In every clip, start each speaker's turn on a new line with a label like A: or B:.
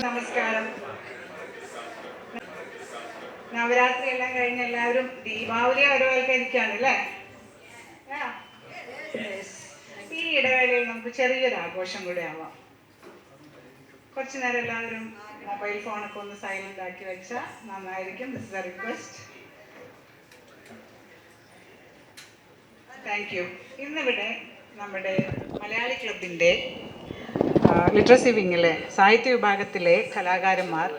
A: നമസ്കാരം. നവരാത്രി എല്ലാം കഴിഞ്ഞ് എല്ലാവരും ദീപാവലി വരവേൽക്കാനിരിക്കുകയാണ് അല്ലേ? ഈ ഇടവേളയിൽ നമുക്ക് ചെറിയൊരു ആഘോഷം കൂടെ ആവാം. കുറച്ചു നേരം എല്ലാവരും മൊബൈൽ ഫോണൊക്കെ ഒന്ന് സൈലന്റ് ആക്കി വെച്ചാൽ നന്നായിരിക്കും. This is A request. Thank you. ഇന്നിവിടെ നമ്മുടെ മലയാളി ക്ലബിൻ്റെ ലിറ്ററസി വിങ്ങിലെ സാഹിത്യ വിഭാഗത്തിലെ കലാകാരന്മാർ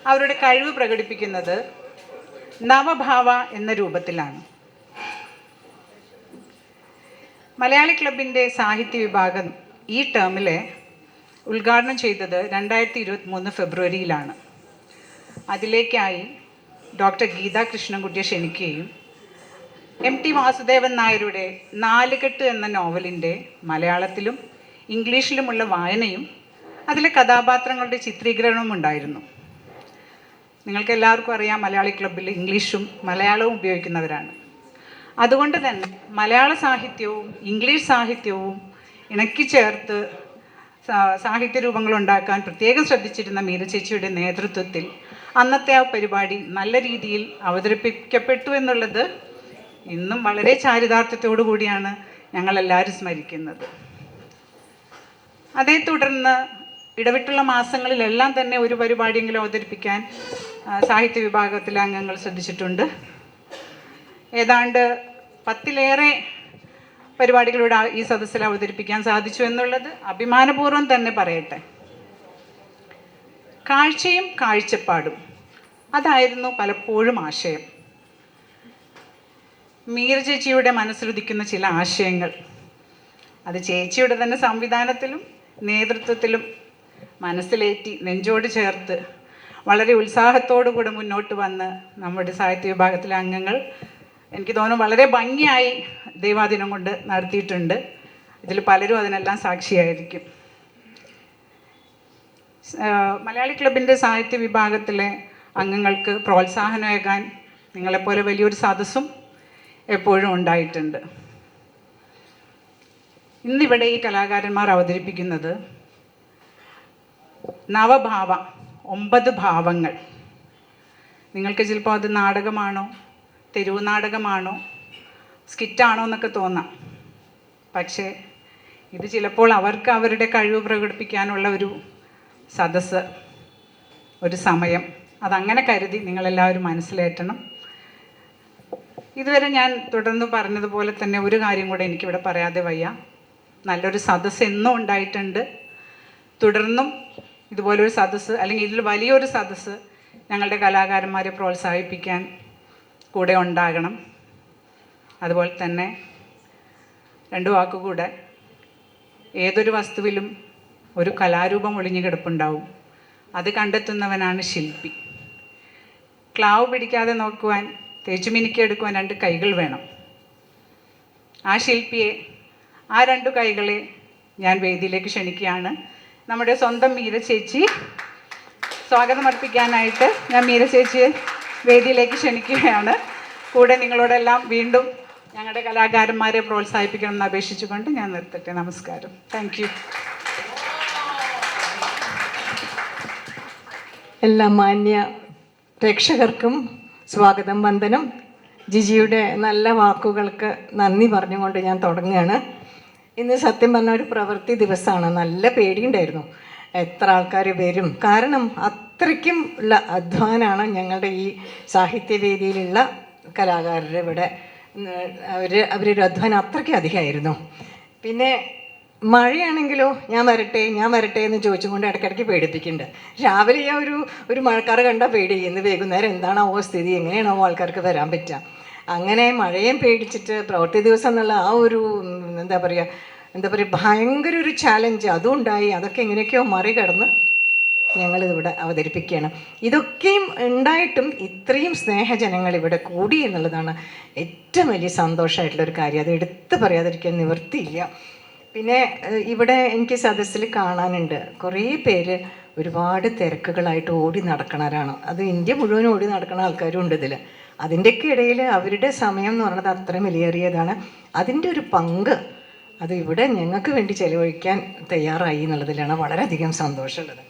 A: അവരുടെ കഴിവ് പ്രകടിപ്പിക്കുന്നത് നവഭാവ എന്ന രൂപത്തിലാണ്. മലയാളി ക്ലബിൻ്റെ സാഹിത്യ വിഭാഗം ഈ ടേമിലെ ഉദ്ഘാടനം ചെയ്തത് 2023 ഫെബ്രുവരിയിലാണ്. അതിലേക്കായി ഡോക്ടർ ഗീതാ കൃഷ്ണൻകുട്ടിയെ ക്ഷണിക്കുകയും MT വാസുദേവൻ നായരുടെ നാലുകെട്ട് എന്ന നോവലിൻ്റെ മലയാളത്തിലും ഇംഗ്ലീഷിലുമുള്ള വായനയും അതിലെ കഥാപാത്രങ്ങളുടെ ചിത്രീകരണവും ഉണ്ടായിരുന്നു. നിങ്ങൾക്ക് എല്ലാവർക്കും അറിയാം, മലയാളി ക്ലബ്ബിൽ ഇംഗ്ലീഷും മലയാളവും ഉപയോഗിക്കുന്നവരാണ്. അതുകൊണ്ട് തന്നെ മലയാള സാഹിത്യവും ഇംഗ്ലീഷ് സാഹിത്യവും ഇണക്കി ചേർത്ത് സാഹിത്യ രൂപങ്ങൾ ഉണ്ടാക്കാൻ പ്രത്യേകം ശ്രദ്ധിച്ചിരുന്ന മീര ചേച്ചിയുടെ നേതൃത്വത്തിൽ അന്നത്തെ ആ പരിപാടി നല്ല രീതിയിൽ അവതരിപ്പിക്കപ്പെട്ടു എന്നുള്ളത് ഇന്നും വളരെ ചാരിതാർത്ഥ്യത്തോടു കൂടിയാണ് ഞങ്ങളെല്ലാവരും സ്മരിക്കുന്നത്. അതേ തുടർന്ന് ഇടവിട്ടുള്ള മാസങ്ങളിലെല്ലാം തന്നെ ഒരു പരിപാടിയെങ്കിലും അവതരിപ്പിക്കാൻ സാഹിത്യ വിഭാഗത്തിലെ അംഗങ്ങൾ ശ്രദ്ധിച്ചിട്ടുണ്ട്. ഏതാണ്ട് 10-ലേറെ പരിപാടികളിലൂടെ ഈ സദസ്സിൽ അവതരിപ്പിക്കാൻ സാധിച്ചു എന്നുള്ളത് അഭിമാനപൂർവ്വം തന്നെ പറയട്ടെ. കാഴ്ചയും കാഴ്ചപ്പാടും അതായിരുന്നു പലപ്പോഴും ആശയം. മീര ചേച്ചിയുടെ മനസ്സിലുദിക്കുന്ന ചില ആശയങ്ങൾ അത് ചേച്ചിയുടെ തന്നെ സംവിധാനത്തിലും നേതൃത്വത്തിലും മനസ്സിലേറ്റി നെഞ്ചോട് ചേർത്ത് വളരെ ഉത്സാഹത്തോടു കൂടെ മുന്നോട്ട് വന്ന് നമ്മുടെ സാഹിത്യ വിഭാഗത്തിലെ അംഗങ്ങൾ എനിക്ക് തോന്നുന്നു വളരെ ഭംഗിയായി ദൈവാധീനം കൊണ്ട് നടത്തിയിട്ടുണ്ട്. ഇതിൽ പലരും അതിനെല്ലാം സാക്ഷിയായിരിക്കും. മലയാളി ക്ലബിൻ്റെ സാഹിത്യ വിഭാഗത്തിലെ അംഗങ്ങൾക്ക് പ്രോത്സാഹനമേകാൻ നിങ്ങളെപ്പോലെ വലിയൊരു സദസ്സും എപ്പോഴും ഉണ്ടായിട്ടുണ്ട്. ഇന്നിവിടെ ഈ കലാകാരന്മാർ അവതരിപ്പിക്കുന്നത് നവഭാവ 9 ഭാവങ്ങൾ. നിങ്ങൾക്ക് ചിലപ്പോൾ അത് നാടകമാണോ, തെരുവ് നാടകമാണോ, സ്കിറ്റാണോ എന്നൊക്കെ തോന്നാം. പക്ഷേ ഇത് ചിലപ്പോൾ അവർക്ക് അവരുടെ കഴിവ് പ്രകടിപ്പിക്കാനുള്ള ഒരു സദസ്സ്, ഒരു സമയം, അതങ്ങനെ കരുതി നിങ്ങളെല്ലാവരും മനസ്സിലേറ്റണം. ഇതുവരെ ഞാൻ തുടർന്ന് പറഞ്ഞതുപോലെ തന്നെ ഒരു കാര്യം കൂടെ എനിക്കിവിടെ പറയാതെ വയ്യ. നല്ലൊരു സദസ്സ് എന്നും ഉണ്ടായിട്ടുണ്ട്. തുടർന്നും ഇതുപോലൊരു സദസ്സ് അല്ലെങ്കിൽ ഇതിൽ വലിയൊരു സദസ്സ് ഞങ്ങളുടെ കലാകാരന്മാരെ പ്രോത്സാഹിപ്പിക്കാൻ കൂടെ ഉണ്ടാകണം. അതുപോലെ തന്നെ 2 വാക്കുകൂടെ, ഏതൊരു വസ്തുവിലും ഒരു കലാരൂപം ഒളിഞ്ഞു കിടപ്പുണ്ടാവും. അത് കണ്ടെത്തുന്നവനാണ് ശില്പി. ക്ലാവ് പിടിക്കാതെ നോക്കുവാൻ, തേച്ചുമിനുക്കി എടുക്കുവാൻ 2 കൈകൾ വേണം. ആ ശില്പിയെ, ആ 2 കൈകളെ ഞാൻ വേദിയിലേക്ക് ക്ഷണിക്കുകയാണ്. നമ്മുടെ സ്വന്തം മീര ചേച്ചി, സ്വാഗതം അർപ്പിക്കാനായിട്ട് ഞാൻ മീര ചേച്ചിയെ വേദിയിലേക്ക് ക്ഷണിക്കുകയാണ്. കൂടെ നിങ്ങളോടെല്ലാം വീണ്ടും ഞങ്ങളുടെ കലാകാരന്മാരെ പ്രോത്സാഹിപ്പിക്കണം എന്ന് അപേക്ഷിച്ചുകൊണ്ട് ഞാൻ നിർത്തട്ടെ. നമസ്കാരം. Thank you.
B: എല്ലാ മാന്യ പ്രേക്ഷകർക്കും സ്വാഗതം, വന്ദനം. ജിജിയുടെ നല്ല വാക്കുകൾക്ക് നന്ദി പറഞ്ഞുകൊണ്ട് ഞാൻ തുടങ്ങുകയാണ്. ഇന്ന് സത്യം പറഞ്ഞ ഒരു പ്രവൃത്തി ദിവസമാണ്. നല്ല പേടിയുണ്ടായിരുന്നു എത്ര ആൾക്കാർ വരും. കാരണം അത്രയ്ക്കും ഉള്ള അധ്വാനമാണ് ഞങ്ങളുടെ ഈ സാഹിത്യവേദിയിലുള്ള കലാകാരുടെ ഇവിടെ. അവരൊരു അധ്വാനം അത്രയ്ക്കും അധികമായിരുന്നു. പിന്നെ മഴയാണെങ്കിലോ ഞാൻ വരട്ടെ എന്ന് ചോദിച്ചുകൊണ്ട് ഇടയ്ക്കിടയ്ക്ക് പേടിപ്പിക്കുന്നുണ്ട്. രാവിലെ ഞാൻ ഒരു മഴക്കാറ് കണ്ടാൽ പേടി, ഇന്ന് വൈകുന്നേരം എന്താണാവോ സ്ഥിതി, എങ്ങനെയാണാവോ ആൾക്കാർക്ക് വരാൻ പറ്റുക. അങ്ങനെ മഴയും പേടിച്ചിട്ട് പ്രവൃത്തി ദിവസം എന്നുള്ള ആ ഒരു എന്താ പറയുക ഭയങ്കര ഒരു ചാലഞ്ച് അതും ഉണ്ടായി. അതൊക്കെ എങ്ങനെയൊക്കെയോ മറികടന്ന് ഞങ്ങളിവിടെ അവതരിപ്പിക്കുകയാണ്. ഇതൊക്കെയും ഉണ്ടായിട്ടും ഇത്രയും സ്നേഹജനങ്ങൾ ഇവിടെ കൂടി എന്നുള്ളതാണ് ഏറ്റവും വലിയ സന്തോഷമായിട്ടുള്ളൊരു കാര്യം. അത് എടുത്ത് പറയാതിരിക്കാൻ നിവൃത്തിയില്ല. പിന്നെ ഇവിടെ എനിക്ക് സദസ്സിൽ കാണാനുണ്ട് കുറേ പേര് ഒരുപാട് തിരക്കുകളായിട്ട് ഓടി നടക്കണവരാണ്. അത് ഇന്ത്യ മുഴുവൻ ഓടി നടക്കുന്ന ആൾക്കാരും ഉണ്ട് ഇതിൽ. അതിൻ്റെയൊക്കെ ഇടയിൽ അവരുടെ സമയം എന്ന് പറയുന്നത് അത്രയും വിലയേറിയതാണ്. അതിൻ്റെ ഒരു പങ്ക് അത് ഇവിടെ ഞങ്ങൾക്ക് വേണ്ടി ചെലവഴിക്കാൻ തയ്യാറായി എന്നുള്ളതിലാണ് വളരെയധികം സന്തോഷമുള്ളത്.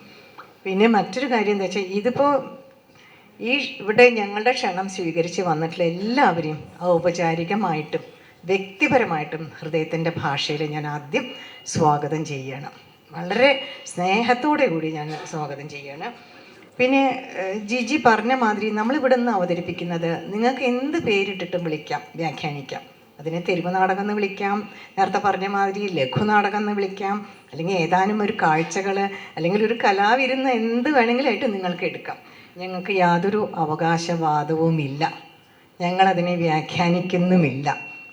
B: പിന്നെ മറ്റൊരു കാര്യം എന്താ വെച്ചാൽ ഇതിപ്പോൾ ഇവിടെ ഞങ്ങളുടെ ക്ഷണം സ്വീകരിച്ച് വന്നിട്ടുള്ള എല്ലാവരെയും ഔപചാരികമായിട്ടും വ്യക്തിപരമായിട്ടും ഹൃദയത്തിൻ്റെ ഭാഷയിൽ ഞാൻ ആദ്യം സ്വാഗതം ചെയ്യണം. വളരെ സ്നേഹത്തോടെ കൂടി ഞാൻ സ്വാഗതം ചെയ്യണം. പിന്നെ ജിജി പറഞ്ഞ മാതിരി നമ്മളിവിടെ നിന്ന് അവതരിപ്പിക്കുന്നത് നിങ്ങൾക്ക് എന്ത് പേരിട്ടിട്ടും വിളിക്കാം, വ്യാഖ്യാനിക്കാം. അതിനെ തെരുവ് നാടകം എന്ന് വിളിക്കാം, നേരത്തെ പറഞ്ഞ മാതിരി ലഘുനാടകം എന്ന് വിളിക്കാം, അല്ലെങ്കിൽ ഏതാനും ഒരു കാഴ്ചകൾ, അല്ലെങ്കിൽ ഒരു കലാവിരുന്ന്, എന്ത് വേണമെങ്കിലായിട്ട് നിങ്ങൾക്ക് എടുക്കാം. ഞങ്ങൾക്ക് യാതൊരു അവകാശവാദവുമില്ല, ഞങ്ങളതിനെ വ്യാഖ്യാനിക്കുന്നുമില്ല.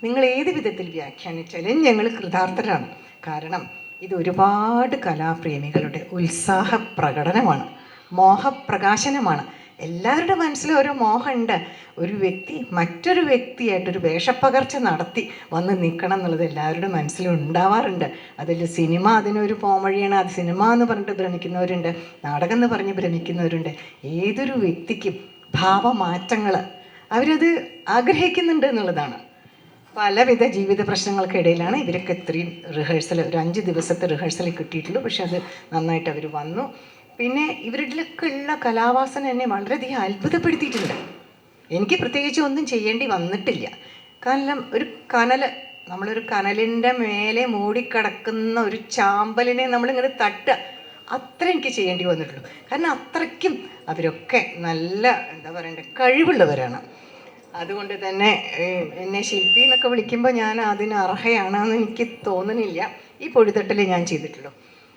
B: നിങ്ങൾ ഏത് വിധത്തിൽ വ്യാഖ്യാനിച്ചാലും ഞങ്ങൾ കൃതാർത്ഥരാണ്. കാരണം ഇത് ഒരുപാട് കലാപ്രേമികളുടെ ഉത്സാഹ പ്രകടനമാണ്, മോഹപ്രകാശനമാണ്. എല്ലാവരുടെ മനസ്സിലും ഓരോ മോഹമുണ്ട്. ഒരു വ്യക്തി മറ്റൊരു വ്യക്തിയായിട്ടൊരു വേഷപ്പകർച്ച നടത്തി വന്ന് നിൽക്കണം എന്നുള്ളത് എല്ലാവരുടെ മനസ്സിലും ഉണ്ടാവാറുണ്ട്. അതിൽ സിനിമ അതിനൊരു പോംവഴിയാണ്. അത് സിനിമ എന്ന് പറഞ്ഞിട്ട് ഭ്രമിക്കുന്നവരുണ്ട്, നാടകം എന്ന് പറഞ്ഞ് ഭ്രമിക്കുന്നവരുണ്ട്. ഏതൊരു വ്യക്തിക്കും ഭാവമാറ്റങ്ങൾ അവരത് ആഗ്രഹിക്കുന്നുണ്ട് എന്നുള്ളതാണ്. പലവിധ ജീവിത പ്രശ്നങ്ങൾക്കിടയിലാണ് ഇവരൊക്കെ ഇത്രയും റിഹേഴ്സൽ, ഒരു 5 ദിവസത്തെ റിഹേഴ്സൽ കിട്ടിയിട്ടുള്ളൂ. പക്ഷെ അത് നന്നായിട്ട് അവർ വന്നു. പിന്നെ ഇവരിലൊക്കെ ഉള്ള കലാവാസന എന്നെ വളരെയധികം അത്ഭുതപ്പെടുത്തിയിട്ടുണ്ട്. എനിക്ക് പ്രത്യേകിച്ച് ഒന്നും ചെയ്യേണ്ടി വന്നിട്ടില്ല. കാരണം ഒരു നമ്മളൊരു കനലിൻ്റെ മേലെ മൂടിക്കിടക്കുന്ന ഒരു ചാമ്പലിനെ നമ്മളിങ്ങനെ തട്ടുക, അത്ര എനിക്ക് ചെയ്യേണ്ടി വന്നിട്ടുള്ളൂ. കാരണം അത്രയ്ക്കും അവരൊക്കെ നല്ല എന്താ പറയണ്ടേ കഴിവുള്ളവരാണ്. അതുകൊണ്ട് തന്നെ എന്നെ ശില്പി എന്നൊക്കെ വിളിക്കുമ്പോൾ ഞാൻ അതിന് അർഹയാണെന്ന് എനിക്ക് തോന്നുന്നില്ല. ഈ പൊടിത്തട്ടിൽ ഞാൻ ചെയ്തിട്ടുള്ളൂ.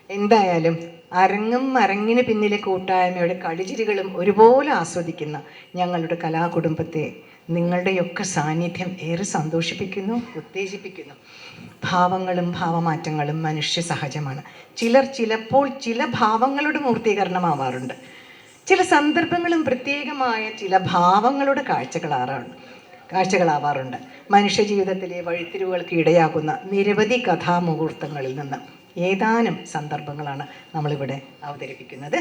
B: എന്തായാലും അരങ്ങിന് പിന്നിലെ കൂട്ടായ്മയുടെ കളിചിരികളും ഒരുപോലെ ആസ്വദിക്കുന്ന ഞങ്ങളുടെ കലാകുടുംബത്തെ നിങ്ങളുടെയൊക്കെ സാന്നിധ്യം ഏറെ സന്തോഷിപ്പിക്കുന്നു, ഉത്തേജിപ്പിക്കുന്നു. ഭാവങ്ങളും ഭാവമാറ്റങ്ങളും മനുഷ്യ സഹജമാണ്. ചിലപ്പോൾ ചില ഭാവങ്ങളുടെ മൂർത്തീകരണമാവാറുണ്ട്. ചില സന്ദർഭങ്ങളും പ്രത്യേകമായ ചില ഭാവങ്ങളുടെ കാഴ്ചകളാവാറുണ്ട്. മനുഷ്യ ജീവിതത്തിലെ വഴിത്തിരിവുകൾക്ക് ഇടയാകുന്ന നിരവധി കഥാമുഹൂർത്തങ്ങളിൽ നിന്ന് ഏതാനും സന്ദർഭങ്ങളാണ് നമ്മളിവിടെ അവതരിപ്പിക്കുന്നത്.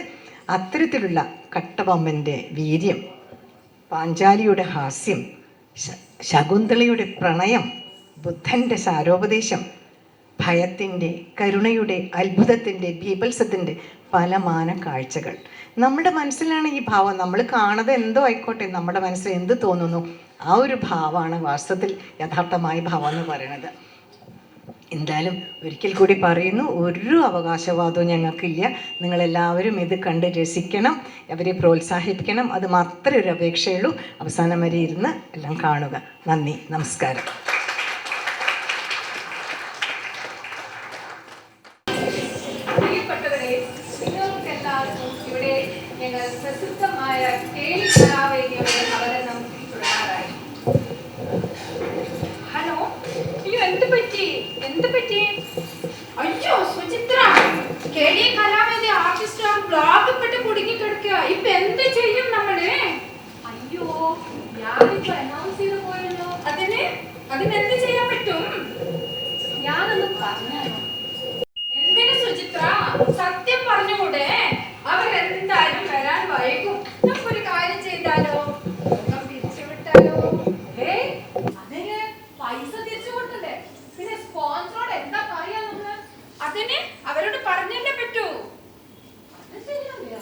B: അത്തരത്തിലുള്ള കട്ടബൊമ്മൻ്റെ വീര്യം, പാഞ്ചാലിയുടെ ഹാസ്യം, ശകുന്തളയുടെ പ്രണയം, ബുദ്ധൻ്റെ സാരോപദേശം, ഭയത്തിൻ്റെ, കരുണയുടെ, അത്ഭുതത്തിൻ്റെ, ബീഭത്സത്തിൻ്റെ പലമാന കാഴ്ചകൾ. നമ്മുടെ മനസ്സിലാണ് ഈ ഭാവം. നമ്മൾ കാണുന്നത് എന്തോ ആയിക്കോട്ടെ, നമ്മുടെ മനസ്സിൽ എന്ത് തോന്നുന്നു ആ ഒരു ഭാവമാണ് വാസ്തവത്തിൽ യഥാർത്ഥമായ ഭാവം എന്ന് പറയുന്നത്. എന്തായാലും ഒരിക്കൽ കൂടി പറയുന്നു, ഒരു അവകാശവാദവും ഞങ്ങൾക്കില്ല. നിങ്ങളെല്ലാവരും ഇത് കണ്ട് രസിക്കണം, അവരെ പ്രോത്സാഹിപ്പിക്കണം. അത് മാത്രമേ ഒരു അപേക്ഷയുള്ളൂ. അവസാനം വരെ ഇരുന്ന് എല്ലാം കാണുക. നന്ദി, നമസ്കാരം.
C: ഇവിടെ ഞങ്ങൾ പ്രസിദ്ധമായ കേളി കലാവേദിയുടെ അവതരണം തുടങ്ങാറായി. ഹലോ, അയ്യോ എന്ത് പറ്റി? അയ്യോ സുചിത്ര, കേളി കലാവേദി ആർട്ടിസ്റ്റ് ബ്ലോക്കപ്പെട്ട് കുടുങ്ങി കിടക്കുക. ഇപ്പൊ എന്ത് ചെയ്യും നമ്മള്? അയ്യോ, ഞാനിപ്പോ അനൗൺസ് ചെയ്ത് പോയല്ലോ. അതിനെന്ത് ചെയ്യാൻ പറ്റും? ഞാനൊന്ന് പറഞ്ഞോ. എന്തിനു സുചിത്ര, സത്യം പറഞ്ഞുകൂടെ? അവരെന്തായാലും വരാൻ വൈകും. നമുക്കൊരു കാര്യം ചെയ്താലോ, പിരിച്ചുവിട്ടാലോ? അതിന് പൈസ തിരിച്ചു കൊടുക്കണ്ടേ? പിന്നെ സ്പോൺസറോട് എന്താ പറയാ നമ്മള്? അതിന് അവരോട് പറഞ്ഞല്ലേ പറ്റൂ. അത് ശരിയല്ലോ.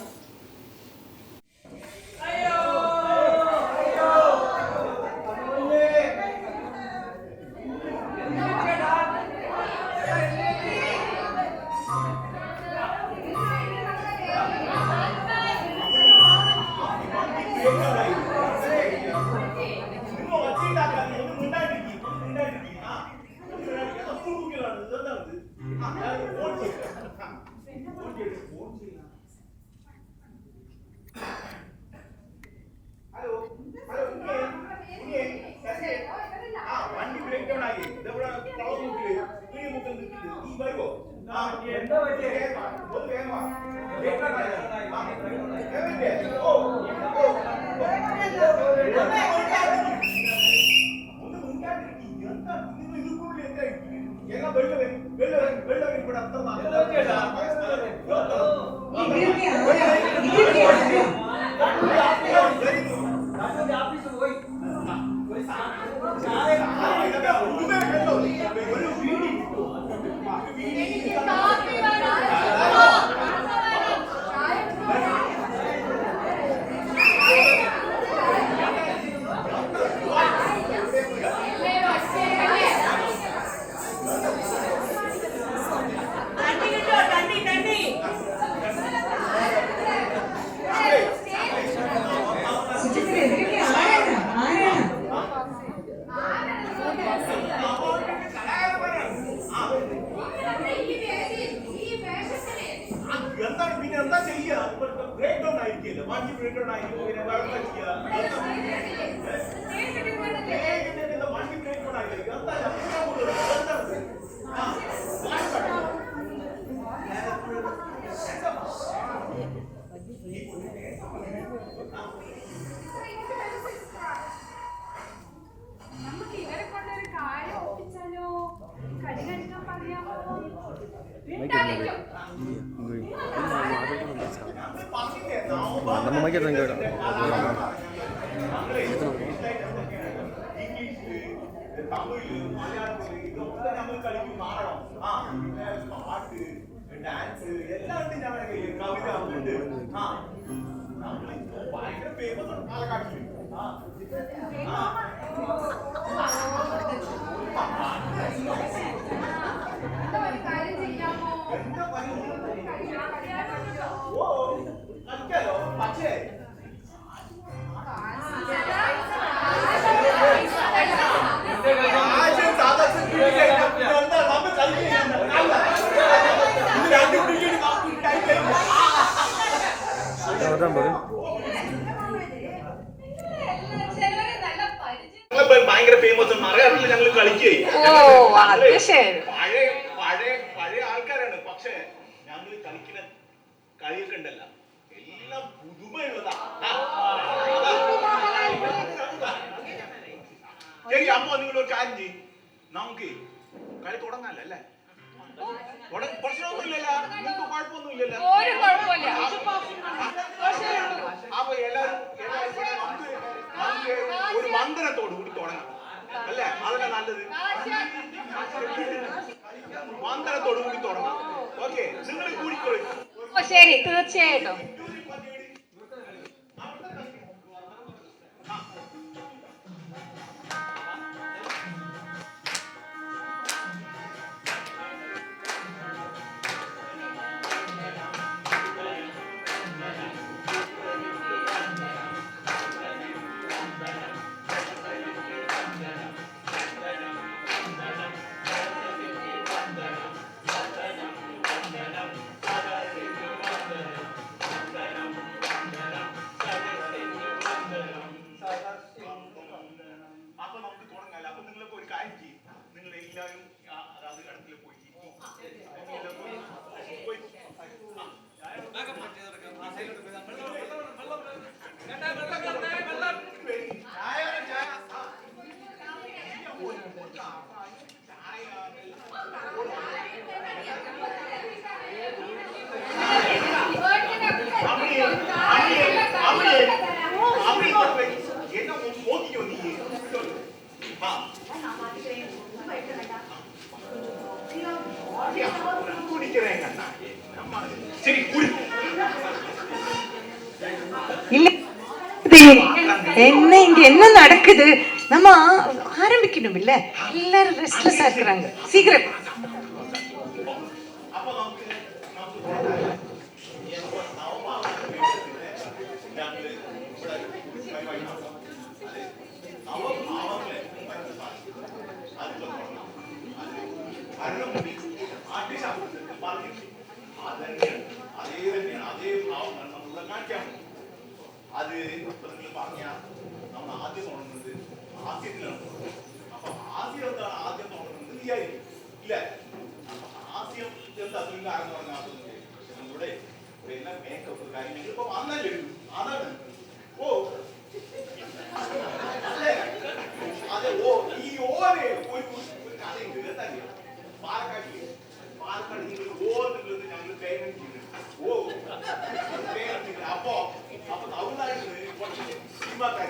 D: കളിക്കില്ല. വണ്ടി ബ്രേക്ക് ഡൗൺ ആയി പിന്നെ വേറെ എന്താ ചെയ്യാ? വണ്ടി ബ്രേക്ക് ഡൗൺ ആയി എന്താ
C: നമുക്ക് ഇവരെ കൊണ്ടൊരു കാര്യം ഒപ്പിച്ചാലോ? കടി കഴിക്കാൻ പറയാമോ?
D: തമിഴ് മലയാളത്തില് ഇതൊക്കെ നമ്മൾ കളിക്കും മാറണം. ആ പിന്നെ പാട്ട് ഡാൻസ് എല്ലാം ഉണ്ട് ഞങ്ങളുടെ കയ്യിൽ. കവിത ഉണ്ട്. ആ നമ്മൾ ഭയങ്കര ഫേമസ് ആണ് പാലക്കാട്ടില്.
C: ഒരു കാര്യം ചെയ്യാമോ?
D: ഓ കളിക്കാലോ. പക്ഷേ ഭയങ്കര ഫേമസ് മലയാളത്തിൽ ഞങ്ങൾ കളിക്കേ. പഴയ പഴയ പഴയ ആൾക്കാരാണ്. പക്ഷെ ഞങ്ങൾ കളിക്കുന്ന കളിയൊക്കെ ഉണ്ടല്ല എല്ലാം പുതുമയുള്ളതാ. ശരി അമ്മ നിങ്ങളൊരു കാര്യം ചെയ്യും. നമുക്ക് കളി തുടങ്ങാല്ലോ അല്ലേ? പ്രശ്നമൊന്നുമില്ലല്ലോ, നിങ്ങൾക്ക് കുഴപ്പമൊന്നുമില്ലല്ലോ. അപ്പൊ എല്ലാരും നമുക്ക് ഒരു വന്ദനത്തോട് കൂടി തുടങ്ങാം അല്ലേ? അതല്ലേ നല്ലത്. വന്ദനത്തോട് കൂടി തുടങ്ങാം. ഓക്കെ, നിങ്ങൾ കൂടിക്കോളി.
C: ശരി, തീർച്ചയായിട്ടും.
D: അപ്പൊ നമുക്ക് തുടങ്ങാല്ലോ. അപ്പൊ നിങ്ങളൊക്കെ ഒരു കാര്യം ചെയ്യും. നിങ്ങൾ എല്ലാവരും അതായത് അടുത്തിൽ പോയി നോക്കിക്കോ നീ. ശരി
B: இல்ல என்ன இங்க என்ன நடக்குது? நம்ம ஆரம்பிக்கணும் இல்ல? எல்லாரும் ரெஸ்ட்லெஸ்ஸா இருக்கிறாங்க. சீக்கிரம்
D: അത് നിങ്ങൾ പറഞ്ഞ നമ്മൾ ആദ്യം തുടങ്ങുന്നത് ആദ്യത്തിലാണ്. അപ്പൊ ആദ്യം എന്താണ് ആദ്യം തുടങ്ങുന്നത് വിചാരിക്കും ഇല്ല. അപ്പൊ ആദ്യം എന്താ ആരെന്ന് പറഞ്ഞാൽ നമ്മുടെ എല്ലാം മേക്കപ്പ് കാര്യങ്ങൾ ഇപ്പൊ വന്നല്ലേ അതാണ്. ഓ അതെ, ഓ ഈ ഓനെ ഒരു കഥയുണ്ട്. എന്താ പാലക്കാട് നിങ്ങൾ ഓർക്കുന്നത് ഞങ്ങൾ പേയ്മെന്റ് ചെയ്തു. ഓ അപ്പൊ അപ്പൊ തമിഴ്നാട്ടിൽ കുറച്ച് സിനിമാക്കാർ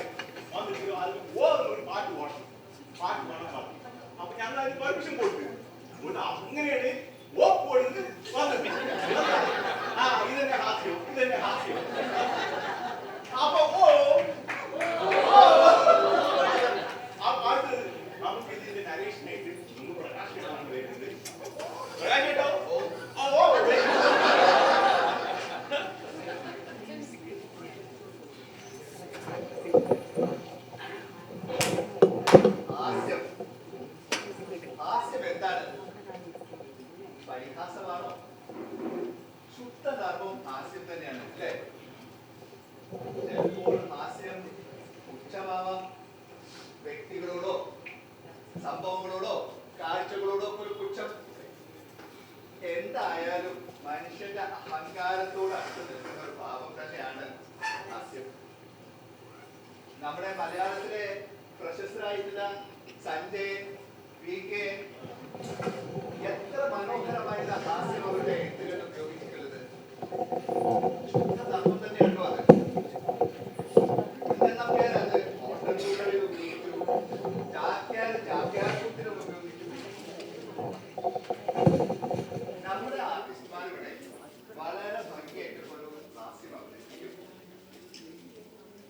D: വന്നിട്ട് അതിന് ഒരു പാട്ട് വേണം പറഞ്ഞു. അപ്പൊ ഞങ്ങൾ അതിന് പെർമിഷൻ കൊടുത്തു. അങ്ങനെയാണ് ഓപ്പ് കൊടുത്ത് വന്നത്. ഇതെന്നെ ഹാസ്യം. ചിലപ്പോൾ ഹാസ്യം ഉച്ചഭാവം വ്യക്തികളോടോ സംഭവങ്ങളോടോ കാഴ്ചകളോടോ ഒക്കെ ഒരു പുച്ഛം. എന്തായാലും മനുഷ്യന്റെ അഹങ്കാരത്തോട് അടുത്ത് നിൽക്കുന്ന ഒരു ഭാവം തന്നെയാണ് ഹാസ്യം. നമ്മുടെ മലയാളത്തിലെ പ്രശസ്തരായിട്ടുള്ള സഞ്ജയൻ, VK എത്ര മനോഹരമായിട്ടുള്ള ഹാസ്യം അവരുടെ എഴുത്തുകൾ ഉപയോഗിച്ചിട്ടുള്ളത്. ശുദ്ധ തത്വം തന്നെയാണോ അത്. അത് ഓട്ടത്തൂടലിൽ ഉപയോഗിച്ചു, ചാക്യാർകൂത്തിലും ഉപയോഗിച്ചു. നമ്മുടെ ആർട്ടിസ്റ്റ്മാരുടെ വളരെ ഭംഗിയായിട്ടുള്ളൊരു ഹാസ്യം അവതരിപ്പിക്കും.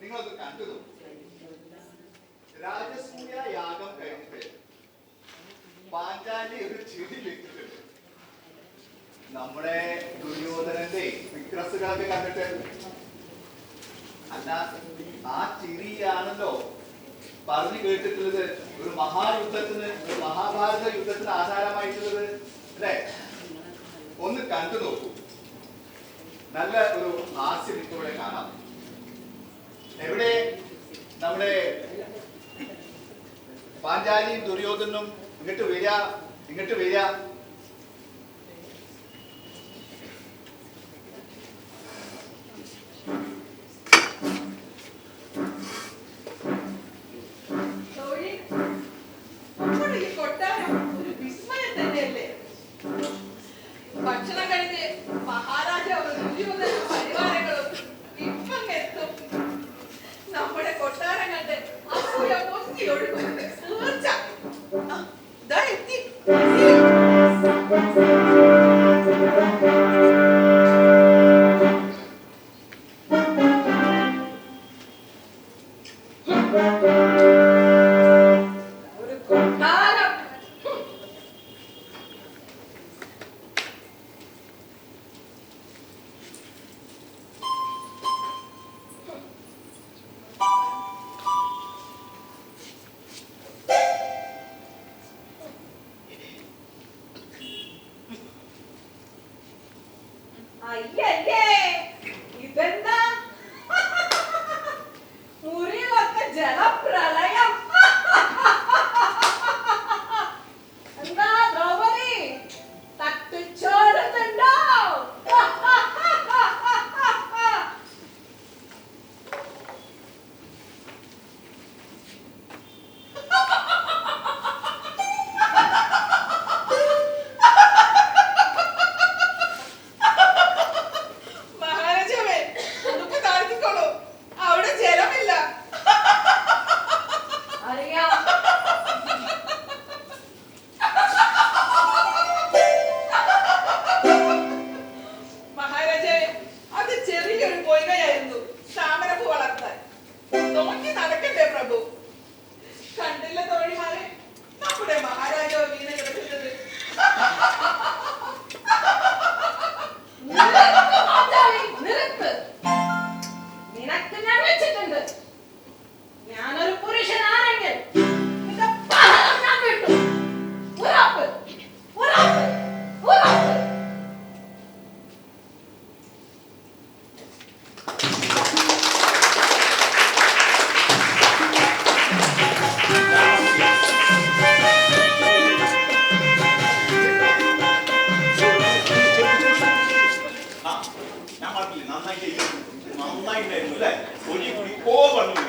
D: നിങ്ങളത് കണ്ടു നോക്കും. രാജസൂയ യാഗം കഴിഞ്ഞിട്ട് പാഞ്ചാലി ഒരു ചിരി വെച്ചിട്ടുണ്ട്. നമ്മുടെ ദുര്യോധനന്റെ വിക്രസുകളൊക്കെ കണ്ടിട്ട് അല്ല ആ ചിരിയാണല്ലോ പറഞ്ഞു കേട്ടിട്ടുള്ളത് ഒരു മഹായുദ്ധത്തിന്, ഒരു മഹാഭാരത യുദ്ധത്തിന് ആധാരമായിട്ടുള്ളത് അല്ലെ. ഒന്ന് കണ്ടു നോക്കൂ. നല്ല ഒരു ഹാസ്യം ഇപ്പോഴെ കാണാം. എവിടെ നമ്മുടെ പാഞ്ചാലിയും ദുര്യോധനും ഇങ്ങോട്ട് വരിക, ഇങ്ങോട്ട് വരിക.
E: ഭക്ഷണം കഴിഞ്ഞ് മഹാരാജാവ് ദുര്യോധനും പരിവാരങ്ങളും ഇപ്പം എത്തും. നമ്മുടെ കൊട്ടാരം കണ്ട് അസൂയ പൊങ്ങി ഒഴുകും. തീർച്ച ദാ എത്തി. ഒരു കൊട്ടാരം. അയ്യേ, ഇതെന്താ മുറിയിലൊക്കെ ജലപ്രളയം. എന്താ ദ്രൗപദി തട്ടിച്ചോടുന്നുണ്ടോ? മഹാരാജാവേ, ഉടുപ്പ് താഴ്ത്തിക്കോളൂ. അവിടെ ജലമില്ല. അറിയാം. മഹാരാജാവേ, അത് ചെറിയൊരു പൊയ്കയായിരുന്നു താമരപ്പൂ വളർത്താൻ. നോക്കി നടക്കണ്ടേ പ്രഭു. കണ്ടില്ല തോഴിമാരെ, നമ്മുടെ മഹാരാജാവ് വീണ് കിടക്കുന്നത്.
C: നിനക്ക് ഞാൻ വെച്ചിട്ടുണ്ട്. ഞാനൊരു പുരുഷനാണെങ്കിൽ നിന്റെ പലതും ഞാൻ വിട്ടു. ഉറപ്പ്, ഉറപ്പ്, ഉറപ്പ്.
D: ആ, ഞാൻ പറഞ്ഞില്ലേ നന്നായിട്ടുണ്ടായിരുന്നു അല്ലേ. ഒരു കുടിക്കോ പറഞ്ഞു.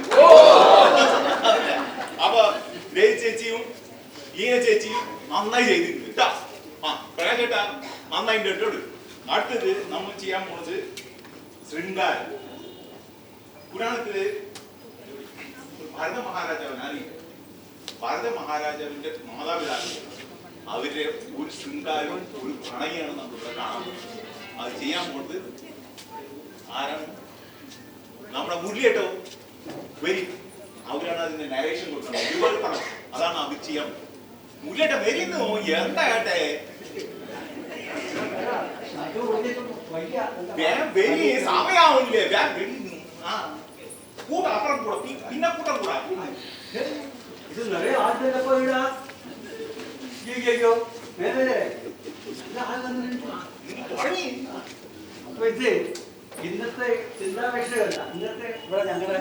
D: അപ്പൊ രവി ചേച്ചിയും ഈന ചേച്ചിയും നന്നായി ചെയ്തിട്ടുണ്ട് കേട്ടാ. ആ പ്രകാശ് ചേട്ടാ നന്നായിട്ട് കേട്ടോട്. അടുത്തത് നമ്മൾ ചെയ്യാൻ പോണത് ശൃംഗാരം. പുരാണത്തില് ഭരത മഹാരാജാവിനെ അറിയില്ല. ഭരത മഹാരാജാവിന്റെ മാതാപിതാക്കൾ അവരുടെ ഒരു ശൃംഗാരവും ഒരു പ്രണയാണ് നമ്മളിവിടെ കാണുന്നത്. അത് ചെയ്യാൻ പോകുന്നത് ആരാണ്? നമ്മുടെ മുരളിയേട്ടോ വരി. അവരാണ് അതിന്റെ നരേഷൻ കൊടുക്കുന്നത്. ഒരുപാട് പണം അതാണ് അവർ ചെയ്യാൻ. മുരളിയേട്ട വരുന്നു. എന്താ കേട്ടെ വരി, സമയാവില്ലേ? ആ കൂട്ട അപ്പുറം കൂടാ, പിന്നെ കൂട്ടം കൂടാ.
F: ഇത് നിറയെ ആദ്യമല്ല പോയിടാ. അയ്യോ മേലെ നല്ല ആൾ വന്നിട്ടുണ്ട്.
D: തുടങ്ങി.
F: അപ്പൊ ഇത് ഇന്നത്തെ ചിന്താപേക്ഷകല്ല, ഇന്നത്തെ ഇവിടെ ഞങ്ങളുടെ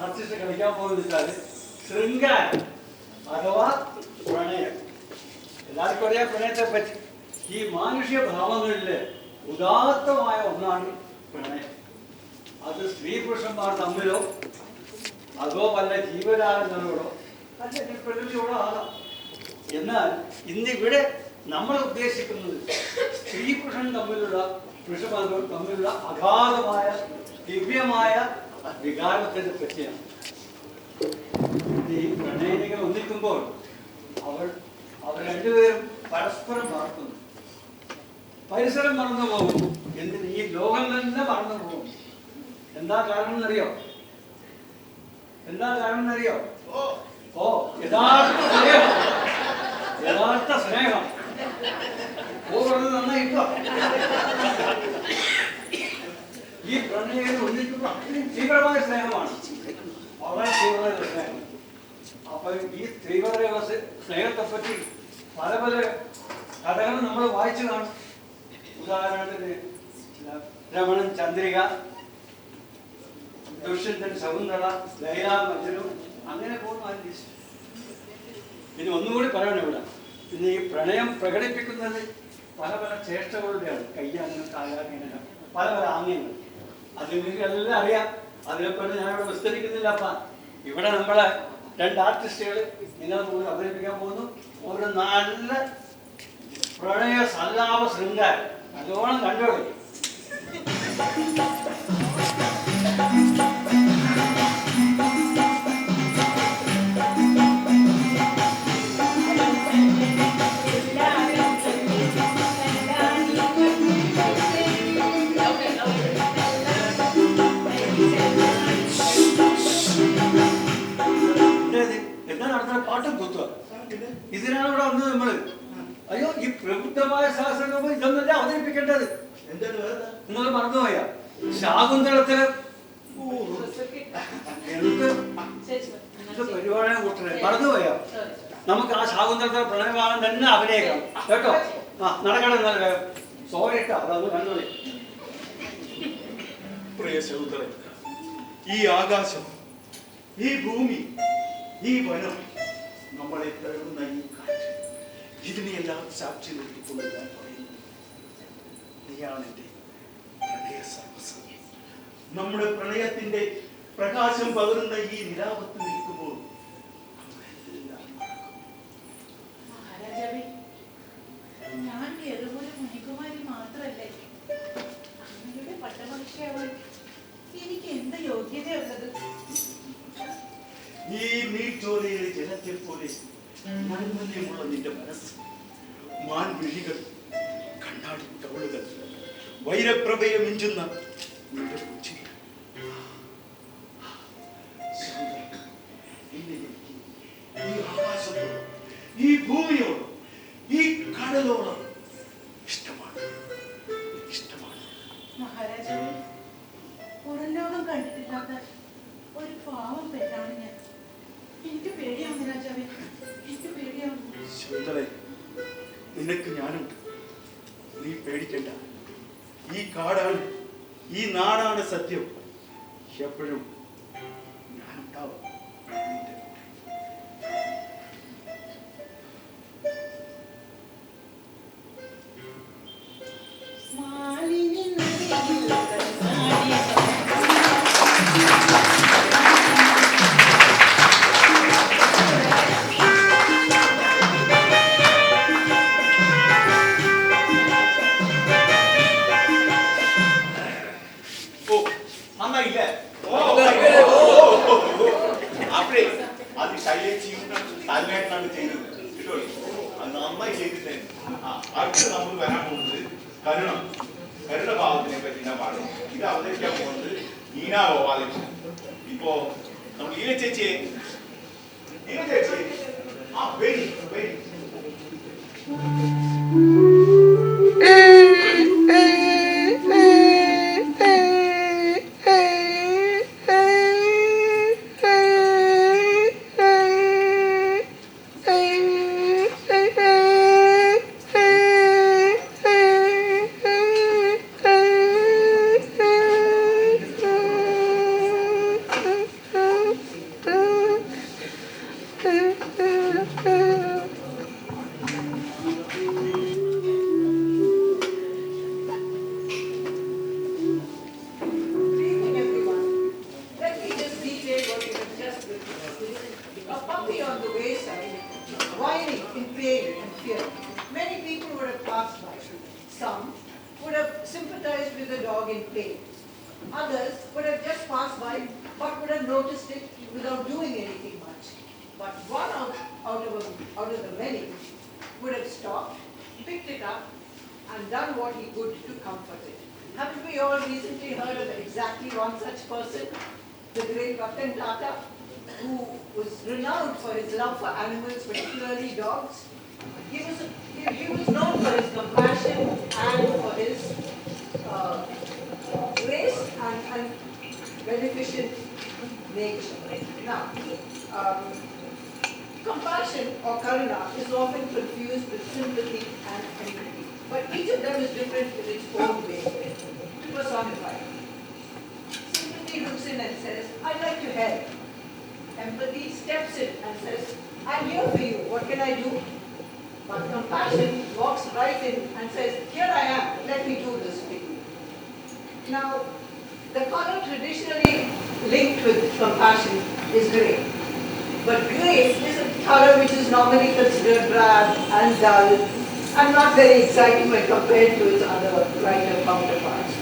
F: ആർട്ടിസ്റ്റ് കളിക്കാൻ പോകുന്നത് വെച്ചാൽ ശൃംഗാരം അഥവാ പ്രണയം. എല്ലാവർക്കും അറിയാം പ്രണയത്തെ പറ്റി. ഈ മാനുഷ്യ ഭാവങ്ങളിൽ ഉദാത്തമായ ഒന്നാണ് പ്രണയം. അത് സ്ത്രീ പുരുഷന്മാർ തമ്മിലോ അതോ വല്ല ജീവജാലങ്ങളോടോ അല്ലെങ്കിൽ പ്രകൃതിയോടോ ആകാം. എന്നാൽ ഇന്നിവിടെ നമ്മൾ ഉദ്ദേശിക്കുന്നത് സ്ത്രീ പുരുഷൻ പുരുഷന്മാർ തമ്മിലുള്ള അഗാധമായ ദിവ്യമായ വികാരത്തിനെ പറ്റിയാണ്. ഈ പ്രണയിനികൾ ഒന്നിക്കുമ്പോൾ അവർ രണ്ടുപേരും പരസ്പരം മറക്കുന്നു, പരിസരം മറന്നു പോകും, എന്തിന് ഈ ലോകം തന്നെ മറന്നു പോകും. എന്താ കാരണം എന്നറിയോ? ഓ യഥാർത്ഥ സ്നേഹം. ഓ പറഞ്ഞത് നന്നായിട്ടോ. ഈ പ്രണയം ഒന്നിക്കുമ്പോൾ അത്രയും തീവ്രമായ സ്നേഹമാണ്, വളരെ തീവ്രമായ സ്നേഹം. അപ്പൊ ഈ തീവ്രമായ സ്നേഹത്തെ പറ്റി പല പല കഥകൾ നമ്മൾ വായിച്ചു കാണും. ഉദാഹരണത്തിന് രമണൻ ചന്ദ്രിക, ദുഷ്യന്തൻ ശകുന്തള, ലൈല മജ്നു, അങ്ങനെ പോകുന്നു ആ ലിസ്റ്റ്. പിന്നെ ഒന്നുകൂടി പറയണം ഇവിടെ. പിന്നെ ഈ പ്രണയം പ്രകടിപ്പിക്കുന്നത് പല പല ചേഷ്ടകളുടെയാണ്. കയ്യാങ്ങനെ കാലാങ്ങനെ പല പല ആംഗ്യങ്ങൾ. അത് നിങ്ങൾക്ക് എല്ലാം അറിയാം. അതിനെപ്പറ്റി ഞാനിവിടെ വിസ്തരിക്കുന്നില്ല. അപ്പം ഇവിടെ നമ്മളെ 2 ആർട്ടിസ്റ്റുകൾ നിങ്ങളെ മുന്നിൽ അവതരിപ്പിക്കാൻ പോകുന്നു. ഒരു നല്ല പ്രണയ സല്ലാപ ശൃംഗാരം നല്ലോണം കണ്ടോളി. എന്താണ് അടുത്ത പാട്ടും കുത്തുക? ഇതിനാണ് ഇവിടെ വന്നത് നമ്മള്. അയ്യോ, ഈ പ്രബുദ്ധമായ ശാസ്ത്രങ്ങൾ ഇതൊന്നല്ല അവതരിപ്പിക്കേണ്ടത്. നിങ്ങൾ മറന്നുപോയ ശാകുന്തളത്തില് എന്ത് പരിപാടിയാണ് കൂട്ടണേ? മറന്നുപോയ നമുക്ക് ആ ശാകുന്തളത്തിലെ പ്രണയഭാഗം തന്നെ അഭിനയിക്കണം കേട്ടോ. നടക്കണം. നല്ല സോറി കേട്ടോ, അതൊന്ന് കണ്ടോളി.
D: പ്രിയ ശകുന്തള, ഈ ആകാശം, ഈ ഭൂമി, ഈ വനം, നമ്മളെ തഴുകുന്ന ഈ കാറ്റ്, ഇതിനെയെല്ലാം സാക്ഷി നിർത്തിക്കൊണ്ട് ഞാൻ പറയുന്നു, നീയാണ് എൻ്റെ പ്രണയ സർവസ്വം. നമ്മുടെ പ്രണയത്തിന്റെ പ്രകാശം പകരുന്ന ഈ നിലാവത്ത് നിൽക്കുമ്പോൾ നമ്മളെല്ലാം മറക്കും.
C: മഹാരാജാവേ, ഞാൻ കേറുപോലെ മുനികുമാരി മാത്രല്ലേ, അങ്ങയുടെ പട്ടമഹിഷിയാവാൻ എനിക്ക് എന്ത് യോഗ്യതയുള്ളത്?
D: ഈ നീർച്ചോലയിലെ ജലത്തെ പോലെ നന്മല്യമുള്ള നിന്റെ മനസ്സ്, മാൻവിഴികൾ, കണ്ണാടി കവളുകൾ, വൈരപ്രഭയെ മിഞ്ചുന്ന നിന്റെ പുഞ്ചിരി, ഈ ആകാശത്തോളം, ഈ ഭൂമിയോളം, ഈ കടലോളം ഇഷ്ടമാണ്.
C: മഹാരാജാവേ, പുറം ലോകം കണ്ടിട്ടില്ലാത്ത ഒരു പാവം പെണ്ണാണ് ഞാൻ. എനിക്ക് പേടിയാവുന്നു രാജാവേ, എനിക്ക് പേടിയാവുന്നു.
D: ശകുന്തളേ, നിനക്ക് ഞാനുണ്ട്, നീ പേടിക്കണ്ട. ഈ കാടാണ്, ഈ നാടാണ് സത്യം. എപ്പോഴും ഞാനുണ്ടാവും നിന്റെ കൂടെ. അപ്പഴേ അത് ശൈലേച്ചിയും തന്മേട്ടനാണ് ചെയ്തത് കേട്ടോ. അത് നന്നായി ചെയ്തിട്ടേ. അടുത്ത് നമുക്ക് വരാൻ പോകുന്നത് കരുണഭാവത്തിനെ പറ്റി ഞാൻ പാടും. ഇത് അവതരിക്കാൻ പോകുന്നത് നീനാ ഗോപാലകൃഷ്ണൻ. ഇപ്പോ നമ്മൾ ഈന ചേച്ചിയെ very very
C: would have just passed by, but would have noticed it without doing anything much. But one out of the many would have stopped, picked it up, and done what he could to comfort it. Haven't we all recently heard of exactly one such person, the great Ratan Tata, who was renowned for his love for animals, particularly dogs? He was known for his compassion and for his grace and beneficent nature. Now, compassion or karuna is often confused with sympathy and empathy, but each of them is different in its own way to personify. Sympathy looks in and says, I'd like to help. Empathy steps in and says, I'm here for you, what can I do? But compassion walks right in and says, here I am, let me do this for you. Now, the color traditionally linked with compassion is grey. But grey is a color which is normally considered drab and dull and not very exciting when compared to its other lighter counterparts.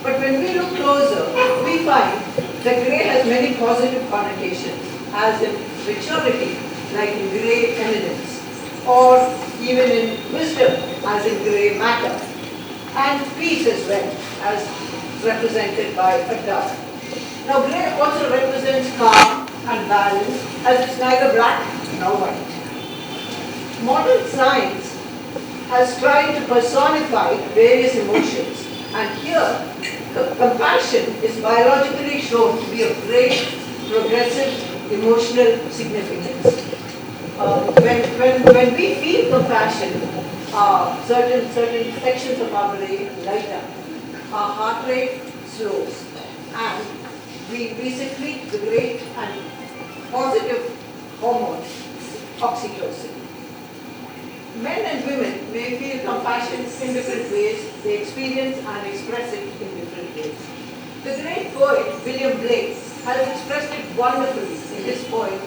C: But when we look closer, we find that grey has many positive connotations, as in maturity, like in grey eminence, or even in wisdom, as in grey matter, and peace as well, as represented by a dove. Now grey also represents calm and balance, as it's neither black nor white. Modern science has tried to personify various emotions, and here compassion is biologically shown to be of great progressive emotional significance. When we feel compassion, certain sections of our brain light up, our heart rate slows, and we secrete the great and positive hormone, oxytocin. Men and women may feel compassion in different ways, they experience and express it in different ways. The great poet William Blake has expressed it wonderfully in his poem,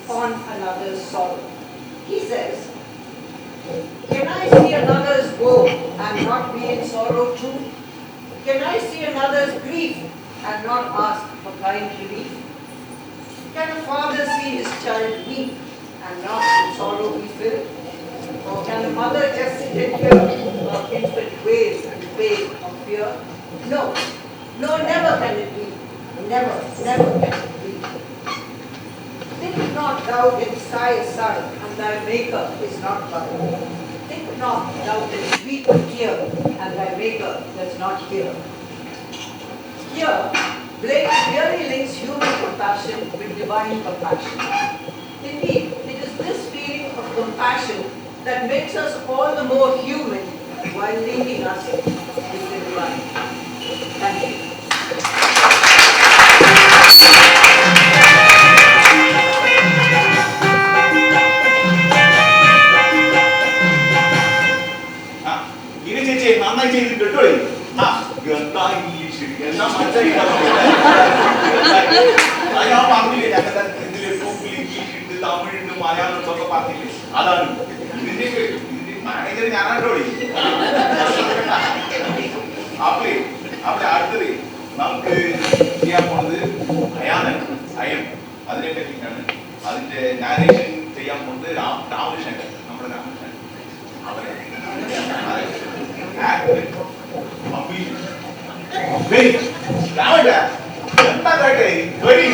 C: On Another's Sorrow. He says, can I see another's woe and not be in sorrow too? Can I see another's grief and not ask for kind relief? Can a father see his child weep and not in sorrow be filled? Or can a mother just sit and hear her infant wail in pain or fear? No, never can it be. Never can it be. Think not thou canst sigh aside, and thy Maker is not by. Think not thou canst weep a tear, and thy Maker does not hear. Here, Blake really links human compassion with divine compassion. Indeed, it is this feeling of compassion that makes us all the more human while linking us with the divine. Thank you.
D: ഇനി ചേച്ചി നന്നായി ചെയ്ത് കേട്ടോളി. എന്താ English, എന്താ മനസ്സിലായി ഞാൻ പറഞ്ഞില്ലേ, ഞങ്ങളുടെ ഇതില് ഇംഗ്ലീഷ് ഉണ്ട്, തമിഴുണ്ട്, മലയാളം ഒക്കെ പറഞ്ഞില്ലേ, അതാണ് ഇതിന്റെ മാനേജർ ഞാനാട്ടോളി. അപ്പളേ അടുത്തത് നമുക്ക് ചെയ്യാൻ പോണത് അയം അതിനെ പറ്റിയിട്ടാണ്. അതിന്റെ നാരേഷൻ ചെയ്യാൻ പോണത് രാമകൃഷ്ണൻ, നമ്മുടെ രാമകൃഷ്ണൻ. അവരെ എന്താ കേട്ടെ very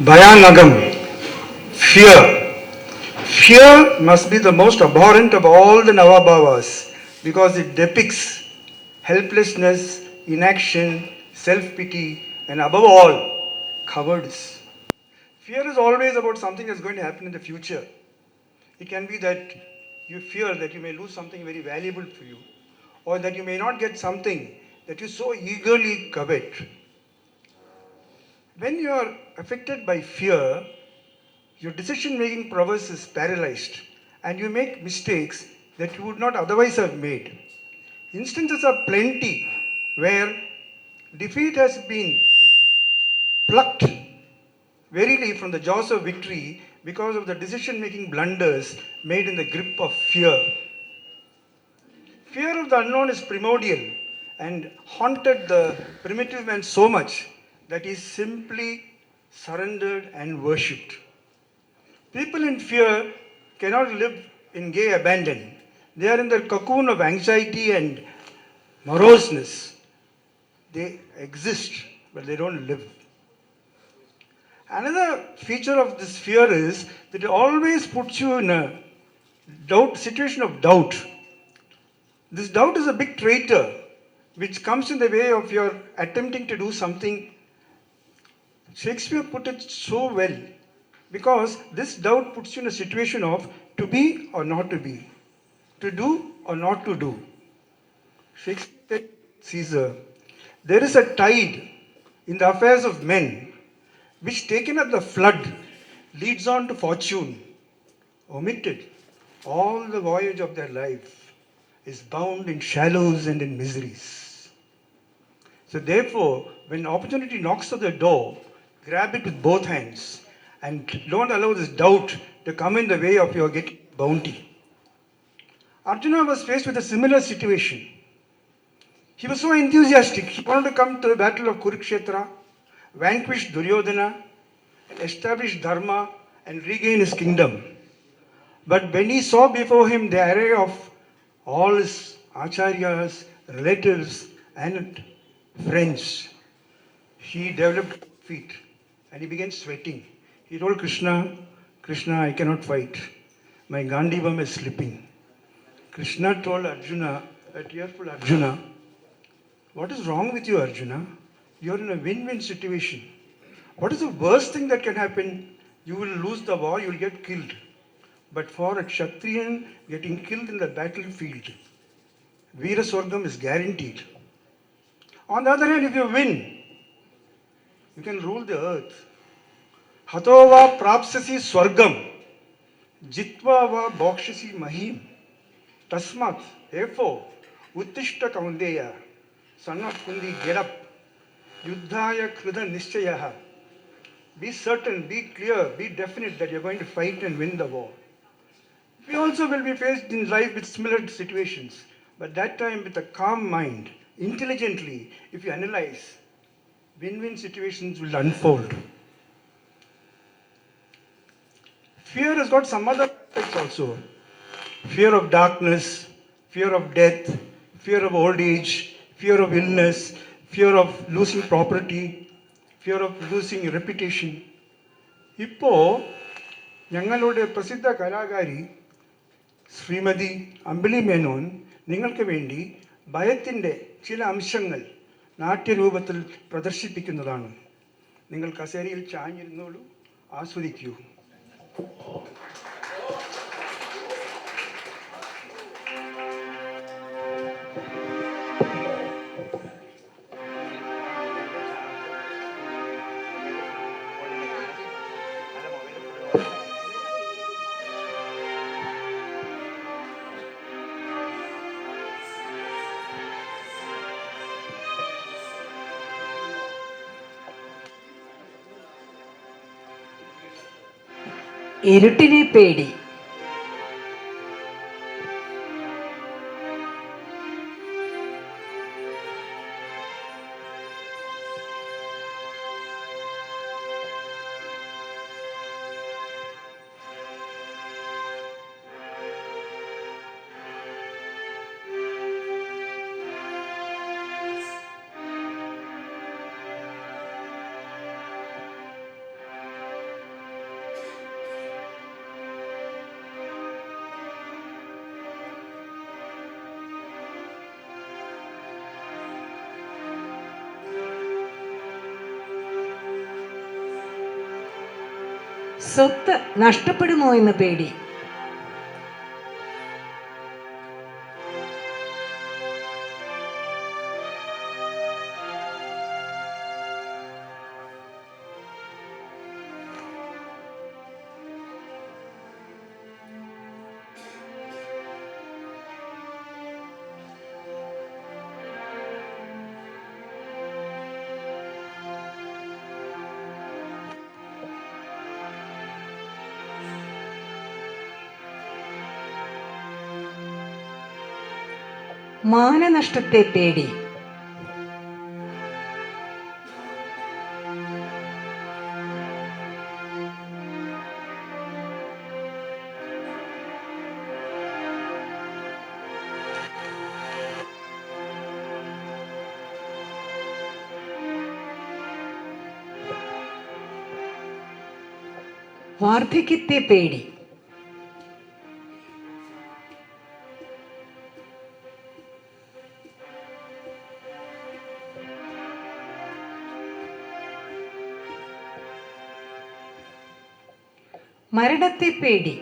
G: Bhayanagam, fear. Fear must be the most abhorrent of all the Navabhavas because it depicts helplessness, inaction, self-pity, and above all, cowardice. Fear is always about something that's going to happen in the future. It can be that you fear that you may lose something very valuable for you, or that you may not get something that you so eagerly covet. When you are affected by fear, your decision-making prowess is paralyzed, and you make mistakes that you would not otherwise have made. Instances are plenty where defeat has been plucked verily from the jaws of victory because of the decision making blunders made in the grip of fear. Fear of the unknown is primordial and haunted the primitive man so much that he simply surrendered and worshipped. People in fear cannot live in gay abandon. They are in the cocoon of anxiety and moroseness. They exist, but they don't live. Another feature of this fear is that it always puts you in a situation of doubt. This doubt is a big traitor which comes in the way of your attempting to do something. Shakespeare put it so well because this doubt puts you in a situation of to be or not to be, to do or not to do. Shakespeare said, Caesar, there is a tide in the affairs of men which taken at the flood leads on to fortune, omitted all the voyage of their life is bound in shallows and in miseries. So therefore, when opportunity knocks at the door, grab it with both hands and don't allow this doubt to come in the way of your getting bounty. Arjuna was faced with a similar situation. He was so enthusiastic. He wanted to come to the battle of Kurukshetra, vanquish Duryodhana, establish Dharma, and regain his kingdom. But when he saw before him the array of all his acharyas, relatives, and friends, he developed feet and he began sweating. He told Krishna, Krishna, I cannot fight. My Gandivam is slipping. Krishna told Arjuna, a tearful Arjuna, what is wrong with you, Arjuna? You are in a win-win situation. What is the worst thing that can happen? You will lose the war, you will get killed. But for a Kshatriyan getting killed in the battlefield, Veera Swargam is guaranteed. On the other hand, if you win, you can rule the earth. Hatova prapsasi swargam, jitva va bhokshasi mahim. Tasmat, therefore, uttishta kaundeya, son of Kundi, get up. Yuddhaya krida nishchayaha. Be certain, be clear, be definite that you're going to fight and win the war. We also will be faced in life with similar situations, but that time with a calm mind, intelligently, if you analyze, win-win situations will unfold. Fear has got some other aspects also. Fear of darkness, fear of death, fear of old age, fear of illness, fear of losing property, fear of losing reputation. ഇപ്പോൾ ഞങ്ങളുടെ പ്രസിദ്ധ കലാകാരി ശ്രീമതി അമ്പിളി മേനോൻ നിങ്ങൾക്ക് വേണ്ടി ഭയത്തിൻ്റെ ചില അംശങ്ങൾ നാട്യരൂപത്തിൽ പ്രദർശിപ്പിക്കുന്നതാണ്. നിങ്ങൾ കസേരയിൽ ചാഞ്ഞിരുന്നോളൂ, ആസ്വദിക്കൂ.
B: ഇരുട്ടിനെ പേടി. സ്വത്ത് നഷ്ടപ്പെടുമോ എന്ന് പേടി. മാനനഷ്ടത്തെ പേടി. വാർദ്ധക്യത്തെ പേടി. മരണത്തെ പേടി.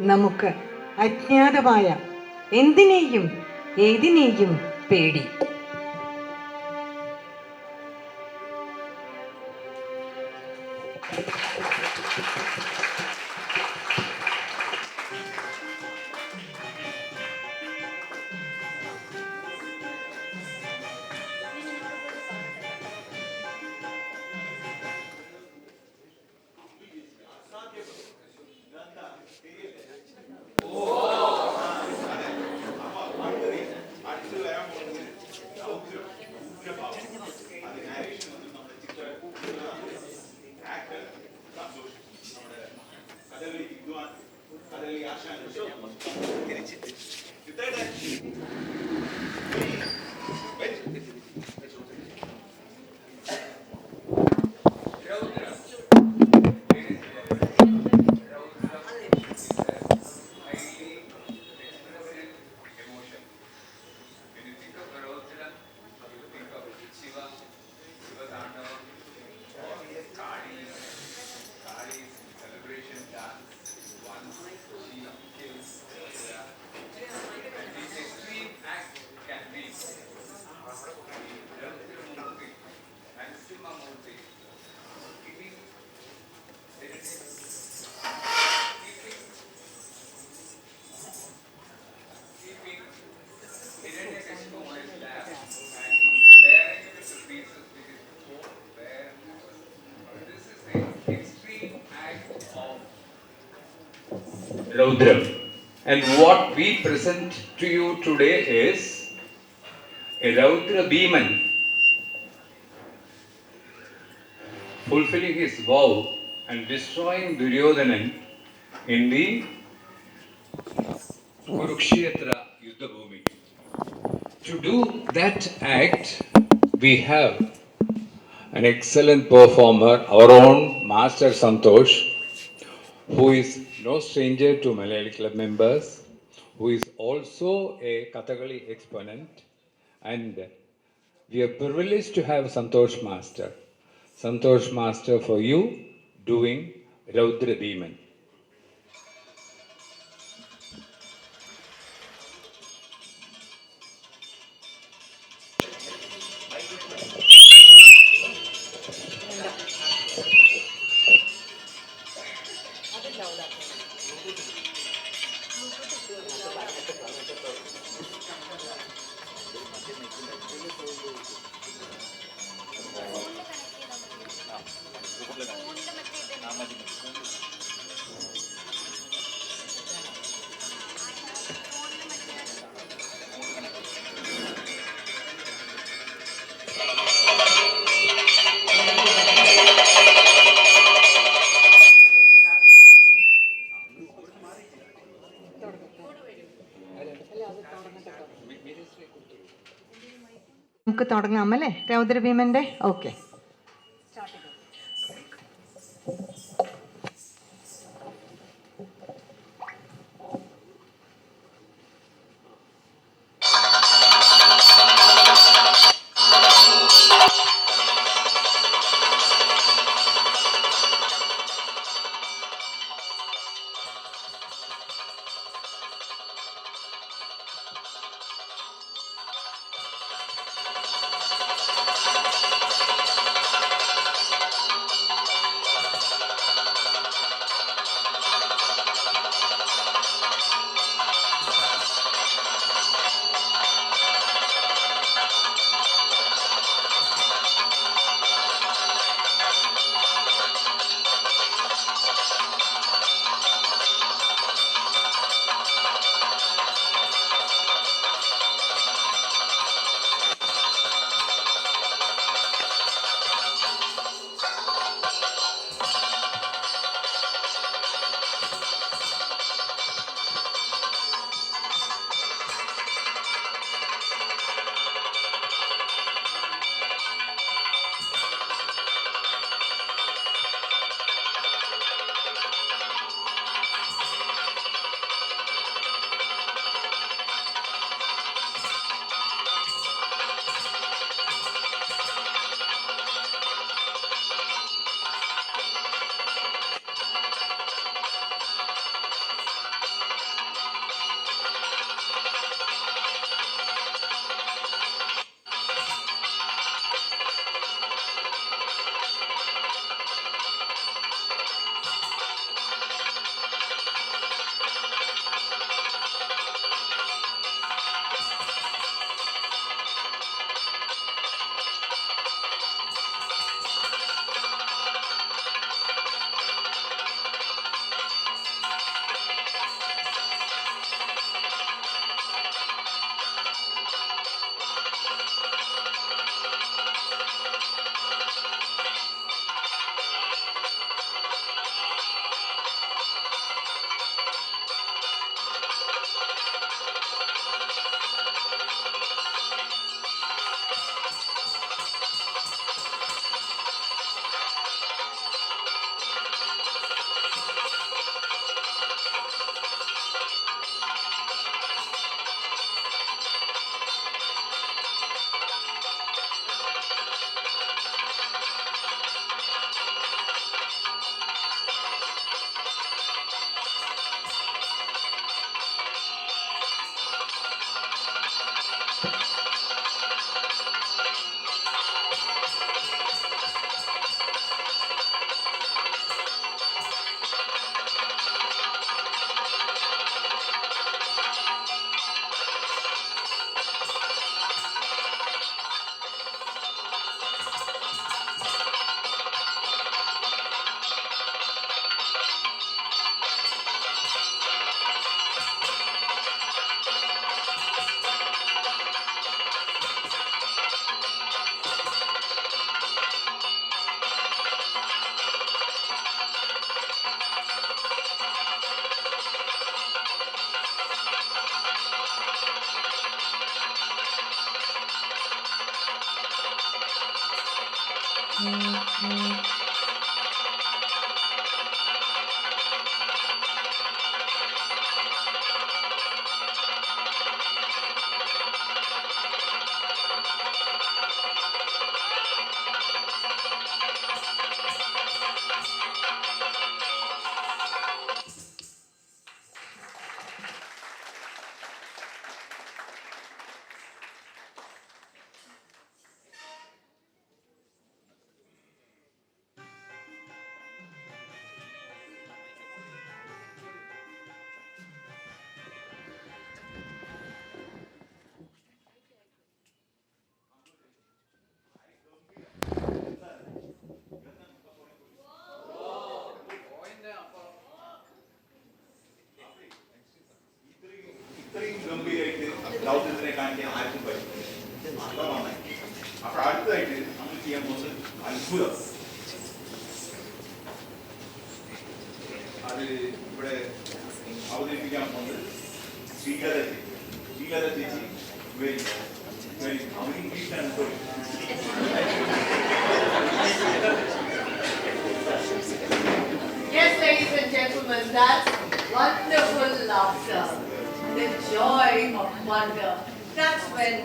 B: നമുക്ക് അജ്ഞാതമായ എന്തിനേയും ഏതിനേയും പേടി.
H: Raudram. And what we present to you today is a Raudra Bhiman fulfilling his vow and destroying Duryodhanan in the Kurukshetra Yuddha Bhumi. To do that act, we have an excellent performer, our own Master Santosh, who is no stranger to Malayali Club members, who is also a Kathakali exponent, and we are privileged to have Santosh Master. Santosh Master for you doing Raudra Bhiman.
B: നമുക്ക് തുടങ്ങാം അല്ലേ രൗദ്രഭീമന്റെ? Okay.
D: ദൗത്യത്തിനെ കാണിക്കാൻ ആർക്കും പറ്റും. നല്ല നന്നായി. അപ്പൊ അടുത്തതായിട്ട് നമ്മൾ ചെയ്യാൻ പോകുന്നത് അത്ഭുതം. അത് ഇവിടെ അവതരിപ്പിക്കാൻ പോകുന്നത് ശ്രീകല ചേച്ചി. ഇംഗ്ലീഷാണ്.
C: Yes, ladies and gentlemen, that's wonderful laughter. The joy of wonder. That's when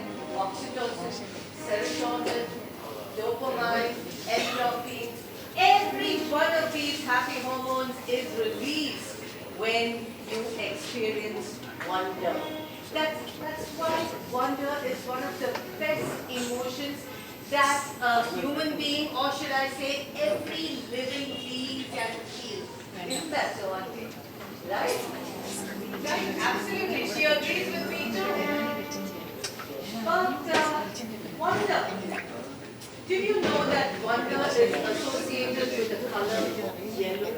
C: oxytocin, serotonin, dopamine, endorphins, every one of these happy hormones is released when you experience wonder. That's why wonder is one of the best emotions that a human being, or should I say, every living being can feel. Isn't that so, Auntie? Right? Right, absolutely. She agrees with me too. But wonder. Did you know that wonder is associated with the color yellow?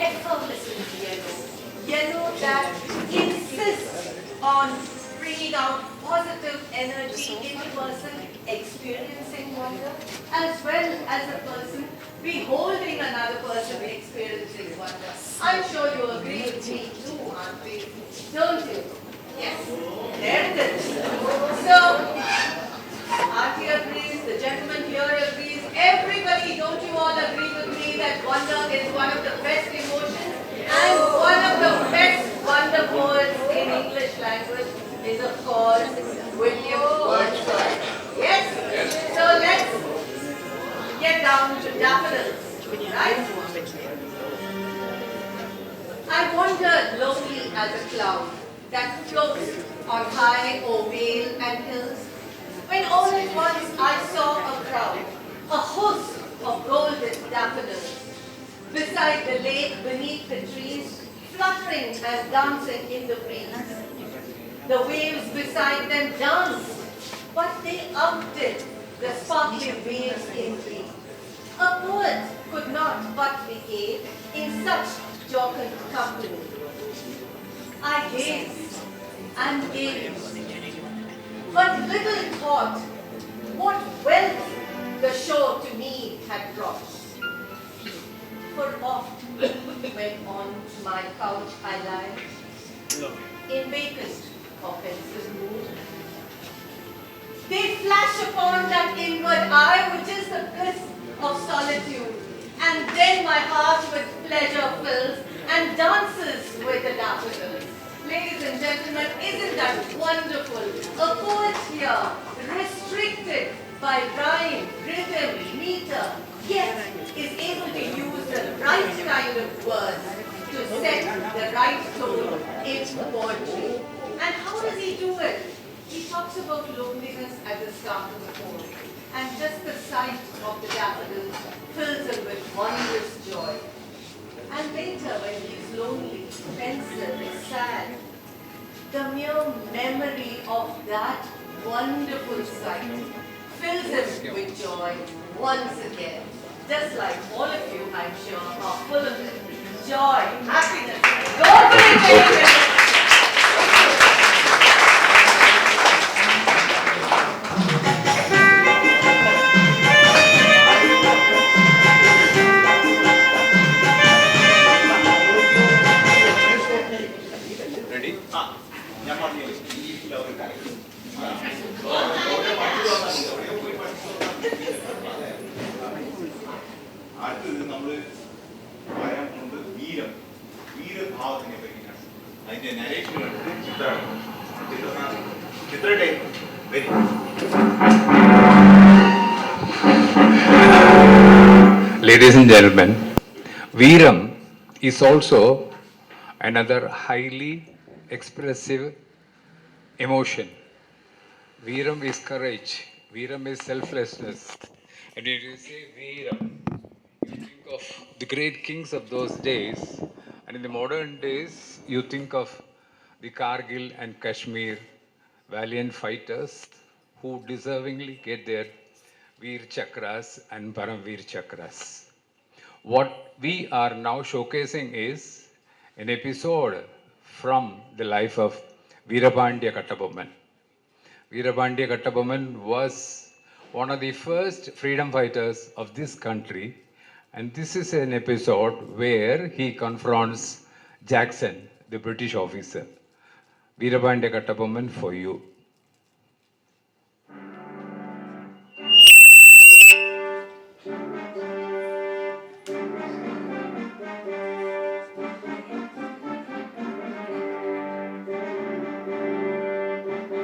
C: Effervescent yellow. Yellow that insists on bringing out positive energy in a person experiencing wonder, as well as a person beholding another person experiencing wonder. I'm sure you agree with me too, Auntie, don't you? Yes, there it is. So, Auntie agrees, the gentleman here agrees, everybody, don't you all agree with me that wonder is one of the best emotions and one of the best wonder words in English language is of course William Wordsworth. Yes? So let's get down to daffodils, right? I wandered lonely as a cloud that floats on high o'er vale and hills, when all at once I saw a crowd, a host of golden daffodils, beside the lake beneath the trees, fluttering and dancing in the breeze. The waves beside them danced, but they outdid the sparkling waves in glee. A poet could not but be gay in such jocund company. I gazed and gazed, but little thought what wealth the show to me had brought. For oft when on my couch I lie, in vacant or pensive mood, they flash upon that inward eye which is the bliss of solitude, and then my heart with pleasure fills and dances with the daffodils. Ladies and gentlemen, isn't that wonderful? A poet here, restricted by rhyme, rhythm, meter, yet is able to use the right kind of words to set the right tone in poetry. And how does he do it? He talks about loneliness at the start of the poem, and just the sight of the daffodils fills him with wondrous joy. And later, when he is lonely, pensive, sad, the mere memory of that wonderful sight fills him with joy once again. Just like all of you, I'm sure, are full of it. Joy, happiness, golden intelligence.
D: Ready? ഞാൻ പറഞ്ഞില്ലേ ഈ level കാര്യം. അടുത്തത് നമ്മൾ പറയാൻ പോകുന്നത് വീരഭാവത്തിനെ പറ്റിയാണ്. അതിന്റെ നരേഷൻ ചിത്രട്ടെ വരി.
H: Ladies and gentlemen, Veeram is also another highly expressive emotion. Veeram is courage. Veeram is selflessness. And when you say Veeram, you think of the great kings of those days. And in the modern days, you think of the Kargil and Kashmir valiant fighters who deservingly get their Veer Chakras and Paramveer Chakras. What we are now showcasing is an episode from the life of Veerapandya Kattabomman. Veerapandya Kattabomman was one of the first freedom fighters of this country, and this is an episode where he confronts Jackson, the British officer. Veerapandya Kattabomman for you.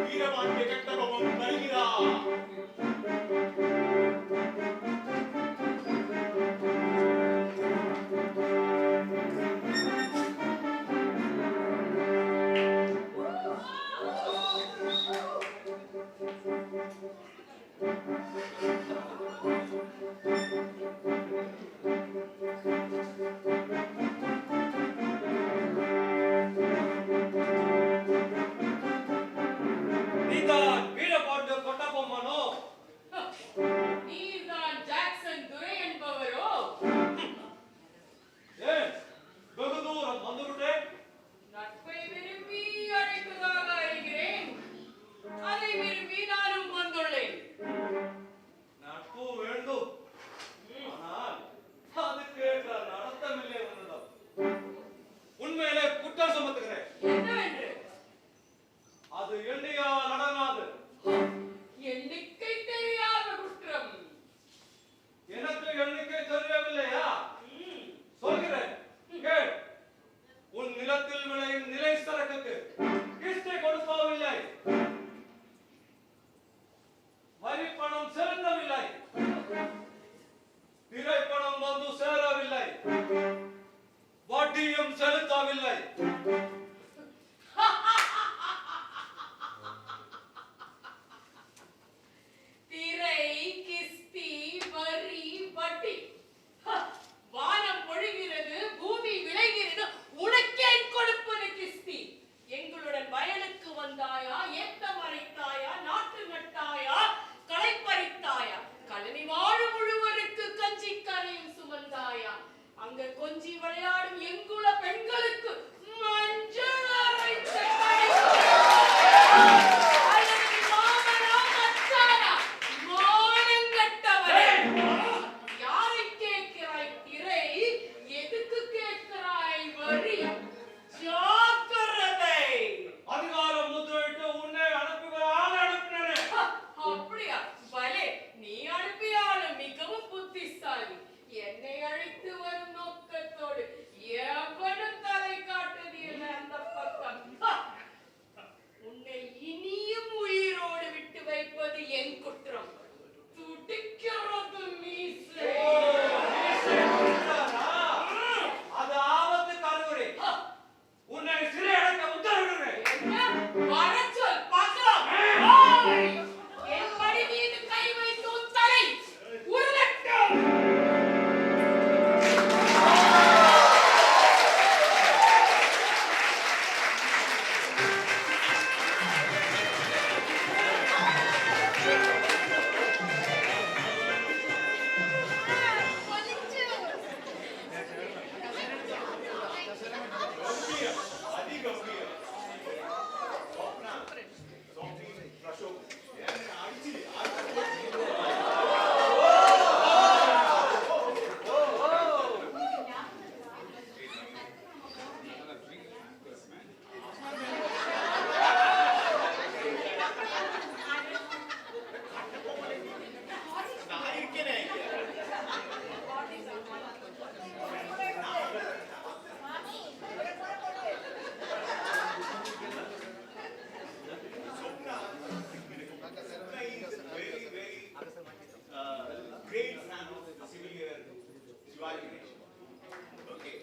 D: Veerapandiya Kattabomman வருகிறார்.
F: நீதான் வீரபாண்டிய கட்டபொம்மனோ?
E: நீதான் Jackson துரை என்பவரோ?
F: ஏன் வெகு தூரம் வந்துவிட்டேன்?
E: நட்பை விரும்பி அழைத்ததாக அறிகிறேன். அதை விரும்பி நானும் வந்துள்ளேன்.
F: நட்பு வேண்டும், ஆனால் அதுக்கேற்ற நடத்தமில்லை உன்னிடம். உண்மையிலே குற்றம் சுமத்துகிறேன்.
E: என்னவென்று?
F: அது எண்ணியால் அடங்காது.
E: எண்ணிக்கை தெரியாத குற்றம்.
F: எனக்கு எண்ணிக்கை தெரியவில்லையா? சொல்கிறேன், கேள். உன் நிலத்தில் விளையும் நிலை சரக்குக்கு கிஸ்டை கொடுக்கவில்லை, வரி பணம் செலுத்தவில்லை, திரைப்படம் வந்து சேரவில்லை, வட்டியும் செலுத்தவில்லை.
E: திரை, கிஸ்தி, வரி, வட்டி. வானம் பொழிகிறது, பூமி விளைகிறது, உனக்கேன் கொடுப்பது கிஸ்தி? எங்களுடன் வயலுக்கு வந்தாயா, ஏத்தம் அரைத்தாயா, நாற்று நட்டாயா, களை பறித்தாயா, கழனி வாழும் முழுவருக்கு கஞ்சி கரையும் சுமந்தாயா, அங்க கொஞ்சி விளையாடும் எங்குல பெண்களுக்கு மஞ்சள் அரைத்த அல்லது மாமனா மச்சானா, மானங்கெட்டவனே. யாரை கேட்கிறாய் திரை? எதுக்கு கேட்கிறாய் வரி? ஜாக்கிரதை.
F: அதிகாரம் முத்திரையிட்டு உன்னை அனுப்புகிற ஆள் அனுப்பினேன்.
E: அப்படியா? பலே, நீ அனுப்பியாலும் மிகவும் புத்திசாலி. என்னை அழைத்து வரும் நோக்கத்தோடு எவனும் தலை காட்டுது இல்லை அந்த பக்கம். உன்னை இனியும் உயிரோடு விட்டு வைப்பது என் குற்றம். துடிக்கிறது மீசை.
F: அது ஆபத்து கருவறை. உன்னை சிறையடைக்க உத்தரவிடுகிறேன்.
E: என்ன? வரச் சொல், பார்க்கலாம். என் படி மீது கை வைத்து உன் தலை உருளட்டும்.
D: கம்பீரம், அதிகம்பீரம். சொப்னா, சோஃபி, பிரஷோக், என்ன அடிச்சு, நான் இருக்கேனே இங்க. Swapna is a very, very great fan of the civilian Shivaji Ganesh. Okay.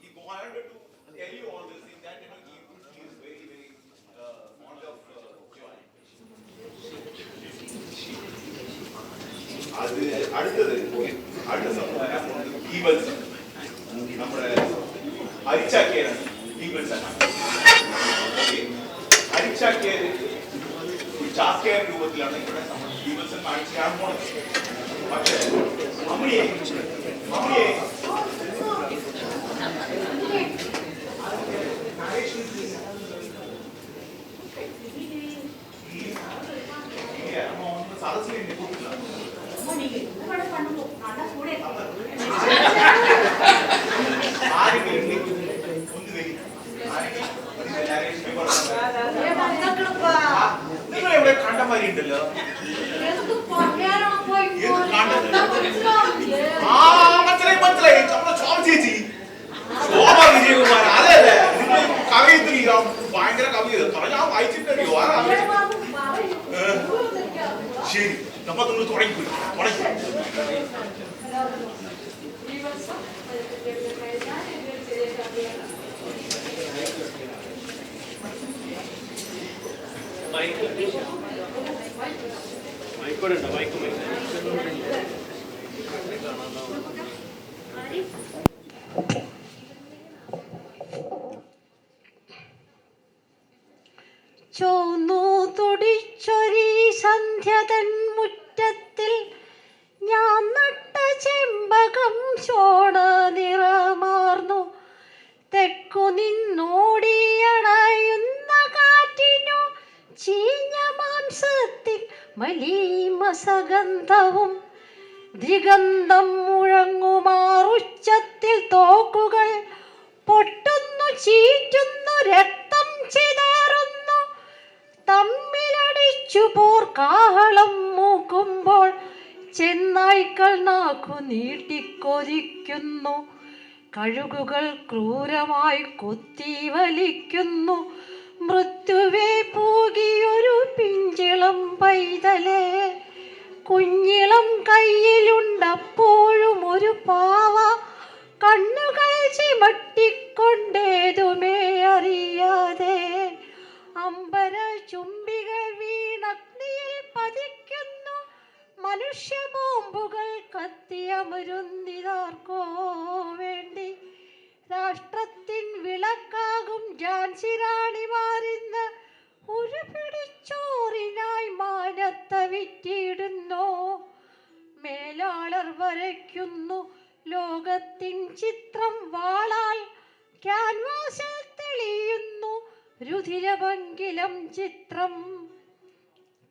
D: He wanted to tell you all this thing that he is very, very fond of Shivaji. அது அடுத்தது அடுத்த சம்பவம் ஈவல்ஸ் நம்மளோட ஹரிச்சாக்கியர் ஈவல்ஸ் ഓക്കെ ഹരിച്ചാക്കിയർ ചാക്യാർ രൂപത്തിലാണ് ഇവിടെ evils കാണിക്കാൻ പോണത് പക്ഷേ അമ്മയെ ഉണ്ടല്ലോ.
E: എന്ത് പറയാനാണോ ഇപ്പോൾ?
D: ഏത് കാണുന്നത്?
E: മനസ്സിലാവില്ലേ?
D: മനസ്സിലായി. നമ്മുടെ ശോഭ ചേച്ചി, ശോഭ വിജയകുമാർ, അതല്ലേ നിങ്ങൾ കവിയത്രി, ഭയങ്കര കവി ഞാൻ വായിച്ചിട്ടറിയോ? ശരി, അപ്പൊ നിങ്ങൾ തുടങ്ങി.
I: ചോന്നു തുടിച്ചൊരീ സന്ധ്യതൻ മുറ്റത്തിൽ ഞാൻ നട്ട ചെമ്പകം ചോണ നിറമാർന്നു. തെക്കു നിന്നോടിയണയുന്ന കാറ്റിനു ചീഞ്ഞ മാംസത്തിൽ മലീമസഗന്ധവും ദിഗന്ധം മുഴങ്ങുമാറുച്ചത്തിൽ തോക്കുകൾ പൊട്ടുന്നു, ചീറ്റുന്നു, രക്തം ചിതറുന്നു. തമ്മിലടിച്ചു പോർ കാഹളം മൂക്കുമ്പോൾ ചെന്നായ്ക്കൾ നാക്കു നീട്ടിക്കൊതിക്കുന്നു. കഴുകുകൾ ക്രൂരമായി കൊത്തി വലിക്കുന്നു. മൃത്യുവെ പൂകിയൊരു പിഞ്ചിളം പൈതലേ, കുഞ്ഞിളം കയ്യിലുണ്ടപ്പോഴും ഒരു പാവ. കണ്ണുകൾ ചിമട്ടിക്കൊണ്ടേതുമേ അറിയാതെ അമ്പര ചുംബികൾ വീണഗ്നിയിൽ പതിക്കുന്നു. മനുഷ്യ ബോംബുകൾ കത്തിയമരുന്നിതാർക്കോ വേണ്ടി. രാഷ്ട്രത്തിൻ വിളക്കാകും ഝാൻസി റാണിമാരിന്ന് ഒരു പിടിച്ചോറിനായി മാനത്ത വിറ്റിടുന്നു. മേലാളർ വരയ്ക്കുന്നു ലോകത്തിൻ ചിത്രം വാളാൽ. ക്യാൻവാസിൽ തെളിയുന്നു രുധിരപങ്കിലം ചിത്രം.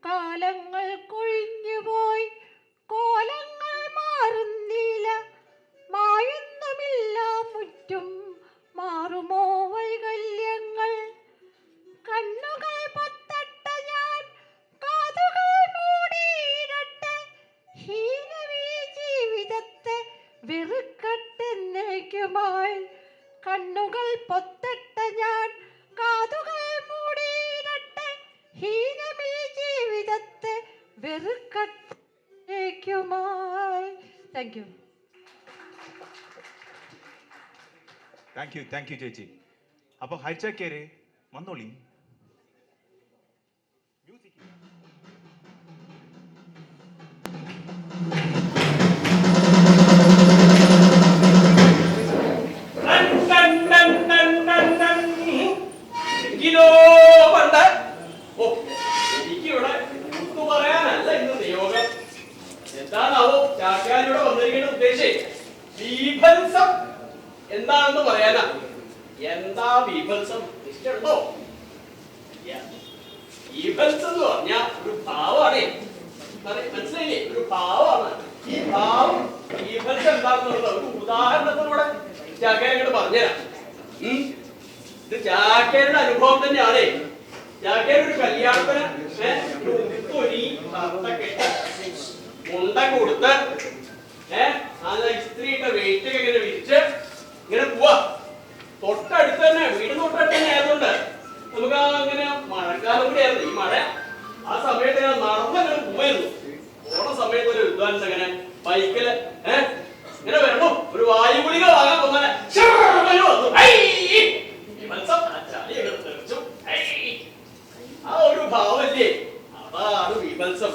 I: കാലങ്ങൾ കൊഴിഞ്ഞുപോയി, കോലങ്ങൾ മാറുന്നില്ല, മായുന്നുമില്ല മുറ്റും മാറുമോ വൈകല്യങ്ങൾ. കണ്ണുകൾ പൊത്തട്ട ഞാൻ, കാതുകൾ മൂടിയിടട്ടെ, ഹീനമീ ജീവിതത്തെ വെറുക്കട്ടെന്നേക്കുമായി. കണ്ണുകൾ പൊത്തട്ട ഞാൻ, കാതുകൾ മൂടിയിടട്ടെ, ഹീനമീ ജീവിതത്തെ വെറുക്കട്ടേക്കുമായി. Thank you.
D: താങ്ക് യു ചേച്ചി. അപ്പൊ ഹരിച്ചാക്കേര് വന്നോളി.
F: എനിക്കിവിടെ ഒത്തു പറയാനല്ല ഇന്ന് നിയോഗം. എന്താണാവോ ചാക്യാരിവിടെ വന്നിരിക്കുന്ന ഉദ്ദേശം? ബീഭത്സം എന്താണെന്ന് പറയാനാ. എന്താ ബീഭത്സം ഇഷ്ടമുണ്ടോ? ബീഭത്സം എന്ന് പറഞ്ഞ ഒരു ഭാവമാണ്. മനസ്സിലായില്ലേ? ഒരു ഭാവമാണ്. ഈ ഭാവം ബീഭത്സം എന്താണെന്നുള്ള ഒരു ഉദാഹരണത്തിലൂടെ ചാക്യാരിങ്ങോട് പറഞ്ഞുതരാം. ഇത് ചാക്യാരുടെ അനുഭവം തന്നെയാണ്. ചാക്യാർ ഒരു കല്യാണത്തിന് മുണ്ട കൊടുത്ത് ഇസ്ത്രീട്ട വെയിറ്റ് ഇങ്ങനെ വിരിച്ച് ഇങ്ങനെ പോവാ. തൊട്ടടുത്ത് തന്നെ, വീട് തൊട്ടടുത്ത് തന്നെ ആയതുകൊണ്ട് നമുക്ക് അങ്ങനെ മഴക്കാലം കൂടി ആയിരുന്നു. ഈ മഴ ആ സമയത്ത് നടന്നങ്ങനെ പോവായിരുന്നു. ഓണ സമയത്ത് ഒരു വിദ്വാൻസ് അങ്ങനെ ബൈക്കില് ഇങ്ങനെ വരണു. ഒരു വായു ഗുളിക വാങ്ങാൻ പോകുന്നേ ആ ഒരു ഭാവല്ലേ, അതാണ് വിമത്സം.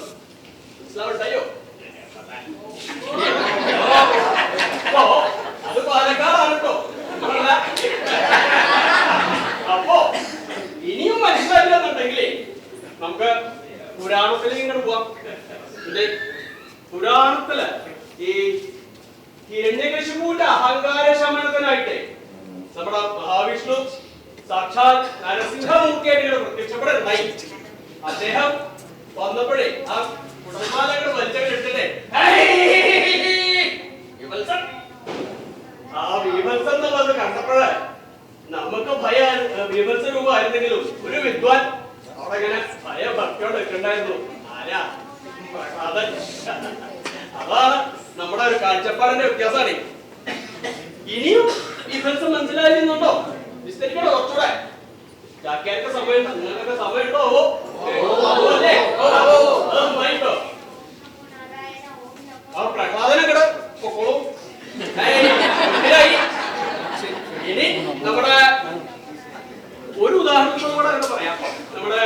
F: മനസ്സിലാവണ്ടായോ? അത് പാലക്കാടാണ് കേട്ടോ. അപ്പോ ഇനിയും മനസ്സിലായില്ലെന്നുണ്ടെങ്കിലേ നമുക്ക് പുരാണത്തിലേക്ക് ഇങ്ങനെ പോവാം. പുരാണത്തില് ഈ ഹിരണ്യകശിപുവിന്റെ അഹങ്കാര ശമനത്തിനായിട്ട് നമ്മുടെ മഹാവിഷ്ണു സാക്ഷാൽ നരസിംഹമൂർത്തിയായിട്ട് ഇങ്ങനെ പ്രത്യക്ഷപ്പെടുന്നുണ്ടായി. അദ്ദേഹം വന്നപ്പോഴേ ആ കുടൽമാലകൾ വലിച്ചെടുത്തിട്ടേ ആ വിമത്സം എന്നുള്ളത് കണ്ടപ്പോഴേ നമുക്ക് വിമത്സ രൂപമായിരുന്നെങ്കിലും ഒരു വിദ്വാൻ അവിടെ ഇങ്ങനെ ഭയഭക്തിയോടെ നിൽക്കണ്ടായിരുന്നു. ആരാ? പ്രഹ്ലാദൻ. അതാണ് നമ്മുടെ ഒരു കാഴ്ചപ്പാടിന്റെ വ്യത്യാസമാണ്. ഇനിയും ഡിഫൻസ് മനസ്സിലായിരുന്നുണ്ടോ? വിസ്തരിക്കണോ കുറച്ചുകൂടെ? ചാക്യാർക്ക് സമയം, നിങ്ങൾക്കൊക്കെ സമയം ഉണ്ടോ? പ്രഹ്ലാദനെ കിട പൊക്കോളൂ. ഇനി നമ്മുടെ ഒരു ഉദാഹരണത്തോടെ കൂടെ അങ്ങനെ പറയാം. നമ്മുടെ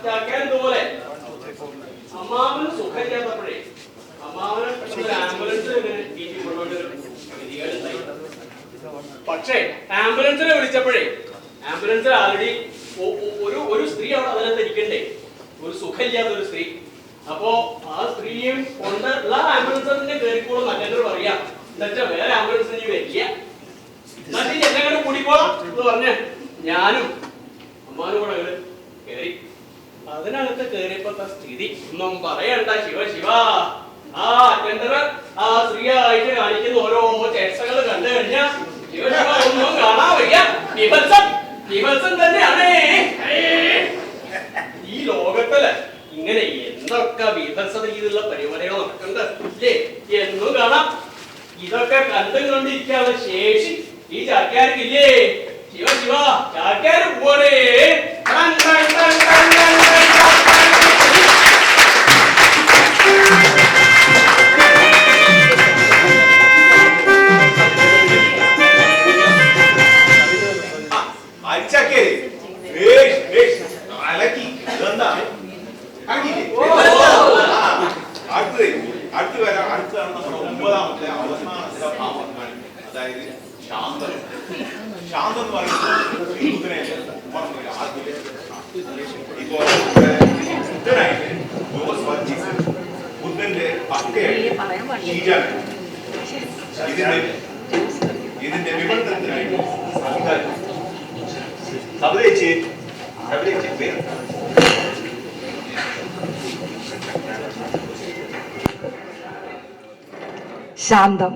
F: ചാക്യാൻ ഇതുപോലെ അമ്മാവന് സുഖമില്ലാത്തപ്പോഴേ അമ്മാവനെ പെട്ടെന്ന് ആംബുലൻസ് പക്ഷേ ആംബുലൻസിനെ വിളിച്ചപ്പോഴേ ആംബുലൻസിൽ ആൾറെഡി ഒരു സ്ത്രീ അവിടെ അതിനകത്ത് ഇരിക്കണ്ടേ, ഒരു സുഖമില്ലാത്ത ഒരു സ്ത്രീ. അപ്പോ ആ സ്ത്രീയും കൊണ്ടുള്ള ആംബുലൻസിനെ കയറിക്കോളും മറ്റൊരു പറയാ, എന്നുവെച്ചാ വേറെ ആംബുലൻസ് ഇനി വരില്ല, എന്നിട്ട് എന്നെ കൂടിക്കോളാം എന്ന് പറഞ്ഞ് ഞാനും അമ്മാനും കൂടെ അങ്ങോട്ട് കയറി. അതിനകത്ത് കയറിയപ്പോഴത്തെ സ്ഥിതി ഒന്നും പറയണ്ട. ശിവ ശിവ, ആ അറ്റൻഡർ ആ സ്ത്രീയായിട്ട് കാണിക്കുന്ന ഓരോ ചേഷ്ടകൾ കണ്ടു കഴിഞ്ഞാ ശിവ ശിവ ഒന്നും കാണാൻ വയ്യ. വിഭത്സം തന്നെയാണേ. ഈ ലോകത്തില് ഇങ്ങനെ എന്തൊക്കെ വിഭത്സ രീതിയിലുള്ള പരിപാടികൾ നടക്കുന്നുണ്ട് ഇല്ലേ, എന്നും കാണാം. ഇതൊക്കെ കണ്ടും കൊണ്ടിരിക്കാനുള്ള ശേഷി ഈ ചാക്യാർക്കില്ലേ. ശിവ ശിവ, ചാക്യാര് പോരേ.
D: അടുത്താണ് നമ്മുടെ 9ാമത്തെ അവസാനത്തെ ഭാവം കാണിക്കുന്നത്. അതായത് ശാന്തം. ശാന്തം എന്ന് പറയുന്നത് ബുദ്ധനെ ഇപ്പോ ബുദ്ധനായിട്ട് ബുദ്ധന്റെ ഇതിന്റെ വിവർത്തനത്തിനായിട്ട് അധികാരം പേര്
A: ശാന്തം.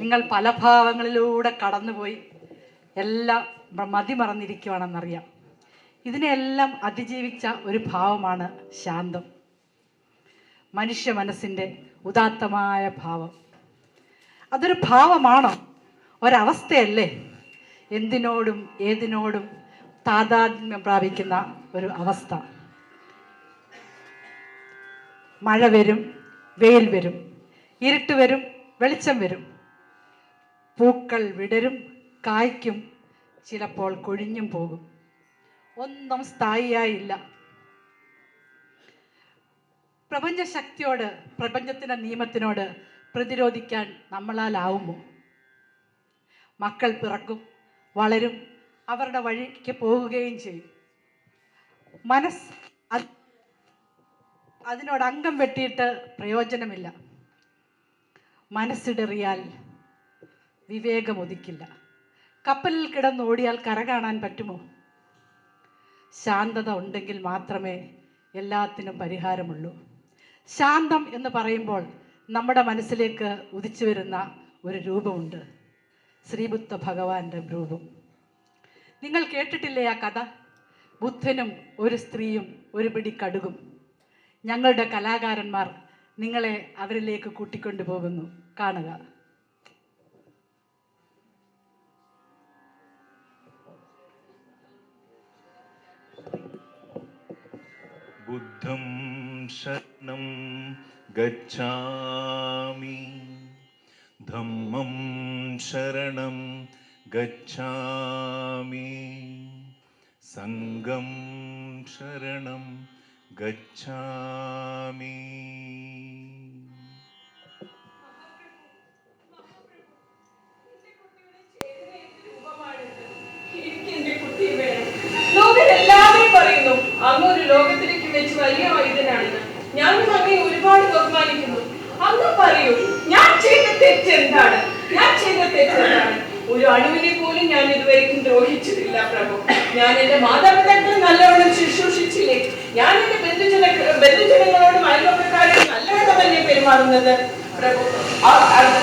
A: നിങ്ങൾ പല ഭാവങ്ങളിലൂടെ കടന്നുപോയി എല്ലാം മതിമറന്നിരിക്കുവാണെന്നറിയാം. ഇതിനെല്ലാം അതിജീവിച്ച ഒരു ഭാവമാണ് ശാന്തം. മനുഷ്യ മനസ്സിൻ്റെ ഉദാത്തമായ ഭാവം. അതൊരു ഭാവമാണോ? ഒരവസ്ഥയല്ലേ? എന്തിനോടും ഏതിനോടും താതാത്മ്യം പ്രാപിക്കുന്ന ഒരു അവസ്ഥ. മഴ വരും, വെയിൽ വരും, ഇരുട്ട് വരും, വെളിച്ചം വരും, പൂക്കൾ വിടരും, കായ്ക്കും, ചിലപ്പോൾ കൊഴിഞ്ഞും പോകും. ഒന്നും സ്ഥായിയായില്ല. പ്രപഞ്ചശക്തിയോട്, പ്രപഞ്ചത്തിൻ്റെ നിയമത്തിനോട് പ്രതിരോധിക്കാൻ നമ്മളാലാവുമോ? മക്കൾ പിറക്കും, വളരും, അവരുടെ വഴിക്ക് പോവുകയും ചെയ്യും. അതിനോട് അംഗം വെട്ടിയിട്ട് പ്രയോജനമില്ല. മനസ്സിടറിയാൽ വിവേകമൊതിക്കില്ല. കപ്പലിൽ കിടന്നോടിയാൽ കര കാണാൻ പറ്റുമോ? ശാന്തത ഉണ്ടെങ്കിൽ മാത്രമേ എല്ലാത്തിനും പരിഹാരമുള്ളൂ. ശാന്തം എന്ന് പറയുമ്പോൾ നമ്മുടെ മനസ്സിലേക്ക് ഉദിച്ചു വരുന്ന ഒരു രൂപമുണ്ട്, ശ്രീബുദ്ധ ഭഗവാന്റെ രൂപം. നിങ്ങൾ കേട്ടിട്ടില്ലേ ആ കഥ? ബുദ്ധനും ഒരു സ്ത്രീയും ഒരു പിടി കടുകും. ഞങ്ങളുടെ കലാകാരന്മാർ നിങ്ങളെ അവരിലേക്ക് കൂട്ടിക്കൊണ്ടു പോകുന്നു, കാണുക.
J: ബുദ്ധം ശരണം ഗച്ഛാമി, ധമ്മം ശരണം ഗച്ഛാമി, സംഘം ശരണം ഗച്ഛാമി.
E: ലോകരെല്ലാവരും പറയുന്നു അങ്ങൊരു ലോകത്തിലേക്ക് വെച്ച് വലിയ വൈദ്യനാണെന്ന്. ഞാനും അങ്ങേ ഒരുപാട് ബഹുമാനിക്കുന്നു. അങ്ങ് പറയൂ, ഞാൻ ചെയ്ത തെറ്റെന്താണ്? ഒരു അണുവിനെ പോലും ഞാൻ ഇതുവരെയും ദ്രോഹിച്ചിട്ടില്ല പ്രഭു. ഞാൻ എന്റെ മാതാപിതാക്കളെ നല്ലവണ്ണം ശുശ്രൂഷിച്ചില്ലേ? ഞാൻ എന്റെ ബന്ധുജനങ്ങളോടും അയൽവക്കക്കാരോടും നല്ലവണ്ണം തന്നെ പെരുമാറുന്നത് പ്രഭു.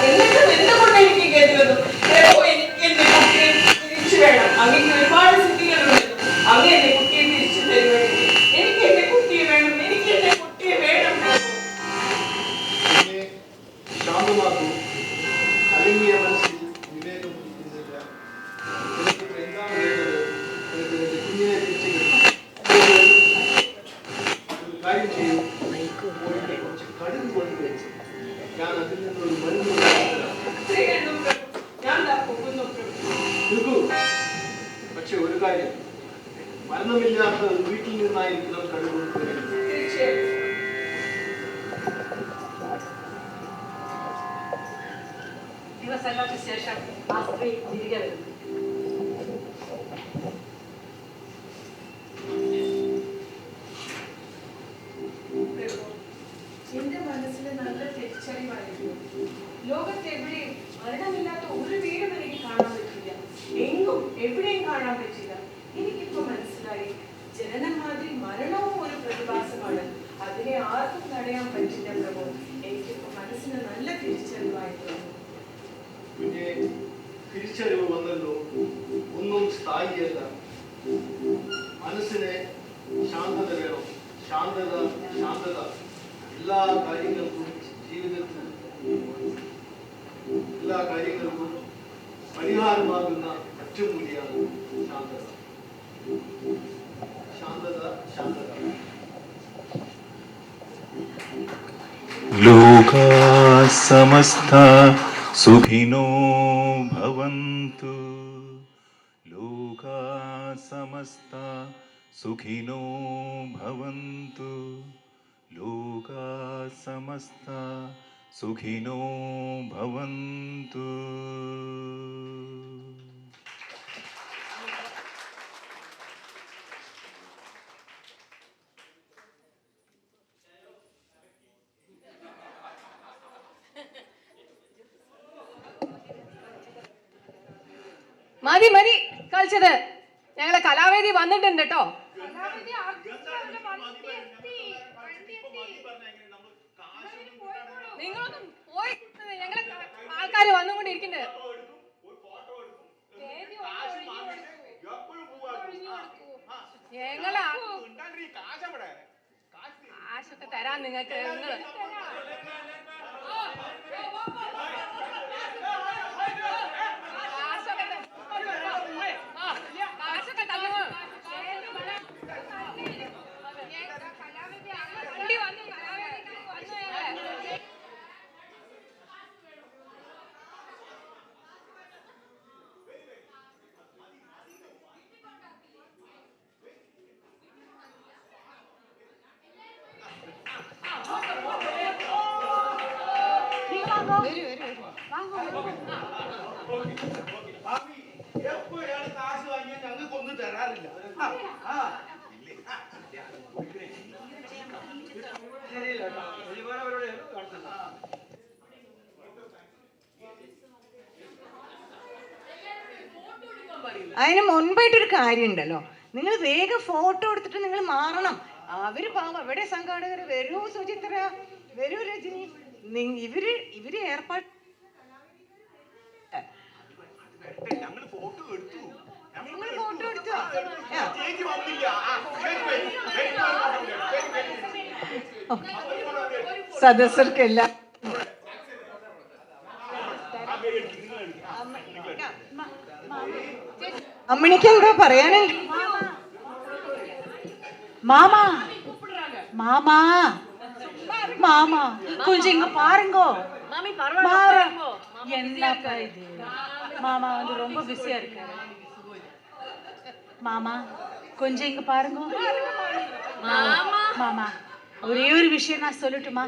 E: എന്നിട്ട് എന്തുകൊണ്ട് എനിക്ക് കേട്ടത്? പ്രഭു, എനിക്ക് എന്റെ കുട്ടിയെ തിരിച്ചു വേണം. അങ്ങനെ ഒരുപാട് സ്ഥിതികളുണ്ട്. അങ്ങ് എന്റെ കുട്ടിയെ തിരിച്ചു തരുവാണെങ്കിൽ എനിക്ക് എന്റെ കുട്ടിയെ വേണം. എനിക്ക് എന്റെ
K: കാര്യം, മരണമില്ലാത്ത ഒരു വീട്ടിൽ നിന്നായിരിക്കണം കഴിവ്.
I: ദിവസങ്ങൾക്ക് ശേഷം ആ സ്ത്രീ തിരികെ വരുന്നു.
E: എന്റെ മനസ്സിൽ നല്ല തിരിച്ചറിവായിരുന്നു. ലോകത്തെവിടെയും മരണമില്ലാത്ത ഒരു വീടും എനിക്ക് കാണാൻ പറ്റില്ല, എങ്ങും എവിടെയും കാണാൻ പറ്റില്ല. എനിക്കിപ്പോ മനസ്സിലായി, ജനനം മാതിരി മരണവും ഒരു പ്രതിഭാസമാണ്, അതിനെ ആർക്കും തടയാൻ പറ്റില്ല പ്രഭു. എനിക്കിപ്പോ മനസ്സിന് നല്ല തിരിച്ചറിവായിരുന്നു.
K: പിന്നെ തിരിച്ചറിവ് വന്നല്ലോ, ഒന്നും സ്ഥായിയല്ല. മനസ്സിന് ശാന്തത വേണം. ശാന്തത ശാന്തത എല്ലാ കാര്യങ്ങൾക്കും, ജീവിതത്തിൽ എല്ലാ കാര്യങ്ങൾക്കും പരിഹാരമാകുന്ന ഒറ്റമൂലിയാണ് ശാന്തത. ശാന്തത ശാന്തത.
J: ലോകാ സമസ്ത സുഖിനോ ഭവന്തു. ലോകാ സമസ്ത സുഖിനോ ഭവന്തു. ലോകാ സമസ്ത സുഖിനോ ഭവന്തു.
I: മതി മതി കളിച്ചത്. ഞങ്ങളെ കലാവേദി വന്നിട്ടുണ്ട് കേട്ടോ. നിങ്ങളൊന്നും പോയി, ഞങ്ങളെ ആൾക്കാർ വന്നുകൊണ്ടിരിക്കുന്നുണ്ട്. ഞങ്ങളെ കാശൊക്കെ തരാൻ നിങ്ങൾക്ക്.
K: എപ്പോഴാണ് കാശ് വാങ്ങിയാൽ ഞങ്ങൾക്ക് ഒന്നും തരാറില്ല.
B: അതിന് മുൻപായിട്ടൊരു കാര്യം ഉണ്ടല്ലോ, നിങ്ങൾ വേഗം ഫോട്ടോ എടുത്തിട്ട് നിങ്ങൾ മാറണം. അവര് പാവം, എവിടെ സംഘാടകർ? വരൂ സുചിത്ര, വരൂ രജനി. ഇവര് ഏർപ്പാട് ഫോട്ടോ എടുത്തു. സദസ്യർക്കെല്ലാം അമ്മണിക്ക് എന്താ പറയാനുണ്ട്?
A: மாமா மாமா மாமா கொஞ்சம் இங்க பாருங்கோ. என்னப்பா இது? மாமா வந்து ரொம்ப பிஸியா இருக்காரு. மாமா கொஞ்சம் இங்க பாருங்க. மாமா ஒரே ஒரு விஷயம் நான் சொல்லட்டுமா?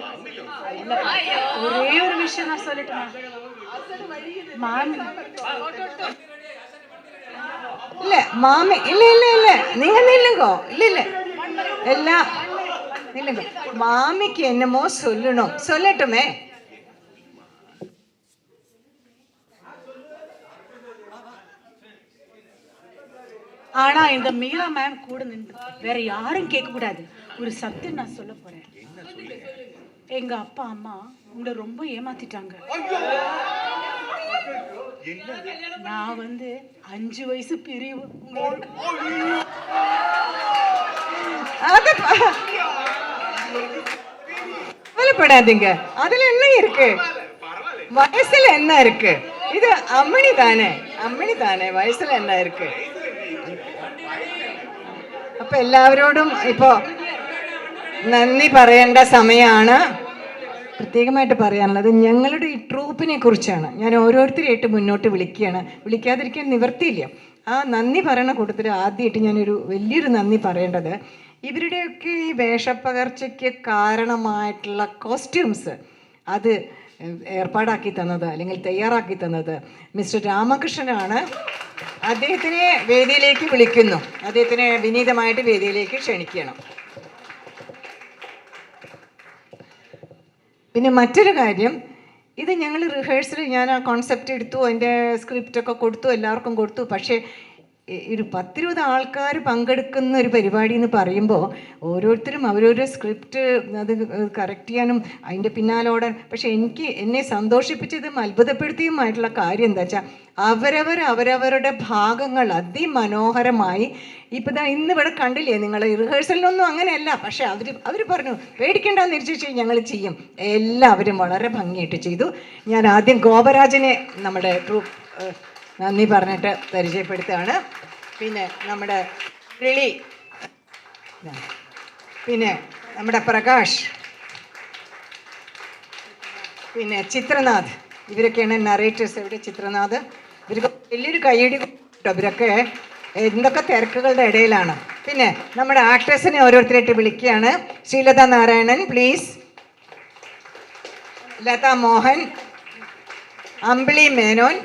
A: ஒரே ஒரு விஷயம் நான் சொல்லட்டுமா? மாமி
B: இல்ல மாமி, இல்ல இல்ல இல்ல, நீங்க நில்லுங்கோ. இல்ல இல்ல எல்லாம் நில்லுங்க. மாமிக்கு என்னமோ சொல்லணும், சொல்லட்டுமே.
A: ஆனா இந்த மீரா மேம் கூட நின்று வேற யாரும் கேட்க கூடாது. ஒரு சத்தியம் நான் சொல்ல போறேன். எங்க அப்பா அம்மா உங்களை ரொம்ப ஏமாத்திட்டாங்க. நான் வந்து 5 வயசு பிரிவு.
B: கவலைப்படாதீங்க, அதுல என்ன இருக்கு? வயசுல என்ன இருக்கு? இது அம்மணி தானே, അമ്മണി താനെ, വയസ്സിൽ എന്നാ ഇருக்கு? അപ്പൊ എല്ലാവരോടും ഇപ്പോ നന്ദി പറയേണ്ട സമയമാണ്. പ്രത്യേകമായിട്ട് പറയാനുള്ളത് ഞങ്ങളുടെ ഈ ട്രൂപ്പിനെ കുറിച്ചാണ്. ഞാൻ ഓരോരുത്തരെയായിട്ട് മുന്നോട്ട് വിളിക്കുകയാണ്. വിളിക്കാതിരിക്കാൻ നിവർത്തിയില്ല. ആ നന്ദി പറയണ കൂട്ടത്തിൽ ആദ്യമായിട്ട് ഞാനൊരു വലിയൊരു നന്ദി പറയേണ്ടത് ഇവരുടെയൊക്കെ ഈ വേഷപ്പകർച്ചയ്ക്ക് കാരണമായിട്ടുള്ള കോസ്റ്റ്യൂംസ് അത് ഏർപ്പാടാക്കി തന്നത് അല്ലെങ്കിൽ തയ്യാറാക്കി തന്നത് മിസ്റ്റർ രാമകൃഷ്ണനാണ്. അദ്ദേഹത്തിനെ വേദിയിലേക്ക് വിളിക്കുന്നു. അദ്ദേഹത്തിനെ വിനീതമായിട്ട് വേദിയിലേക്ക് ക്ഷണിക്കണം. പിന്നെ മറ്റൊരു കാര്യം, ഇത് ഞങ്ങൾ റിഹേഴ്സൽ ഞാൻ ആ കോൺസെപ്റ്റ് എടുത്തു, അതിൻ്റെ സ്ക്രിപ്റ്റൊക്കെ കൊടുത്തു, എല്ലാവർക്കും കൊടുത്തു. പക്ഷേ ഒരു 10-20 ആൾക്കാർ പങ്കെടുക്കുന്ന ഒരു പരിപാടി എന്ന് പറയുമ്പോൾ ഓരോരുത്തരും അവരവരുടെ സ്ക്രിപ്റ്റ് അത് കറക്റ്റ് ചെയ്യാനും അതിൻ്റെ പിന്നാലോടാൻ. പക്ഷേ എന്നെ സന്തോഷിപ്പിച്ചതും അത്ഭുതപ്പെടുത്തിയുമായിട്ടുള്ള കാര്യം എന്താ വെച്ചാൽ അവരവരുടെ ഭാഗങ്ങൾ അതിമനോഹരമായി ഇപ്പം ഇന്നിവിടെ കണ്ടില്ലേ നിങ്ങൾ, റിഹേഴ്സലിനൊന്നും അങ്ങനെയല്ല. പക്ഷേ അവർ പറഞ്ഞു പേടിക്കേണ്ടെന്ന് തിരിച്ചു ഞങ്ങൾ ചെയ്യും. എല്ലാവരും വളരെ ഭംഗിയായിട്ട് ചെയ്തു. ഞാൻ ആദ്യം ഗോപരാജനെ നമ്മുടെ ട്രൂപ്പ് നന്ദി പറഞ്ഞിട്ട് പരിചയപ്പെടുത്തുകയാണ്. പിന്നെ നമ്മുടെ റിളി, പിന്നെ നമ്മുടെ പ്രകാശ്, പിന്നെ ചിത്രനാഥ്, ഇവരൊക്കെയാണ് നറേറ്റേഴ്സ്. എവിടെ ചിത്രനാഥ്? ഇവർക്ക് വലിയൊരു കയ്യടി കേട്ടോ. ഇവരൊക്കെ എന്തൊക്കെ തിരക്കുകളുടെ ഇടയിലാണ്. പിന്നെ നമ്മുടെ ആക്ട്രസിനെ ഓരോരുത്തരായിട്ട് വിളിക്കുകയാണ്. ശ്രീലത നാരായണൻ പ്ലീസ്, ലത മോഹൻ, അമ്പിളി മേനോൻ,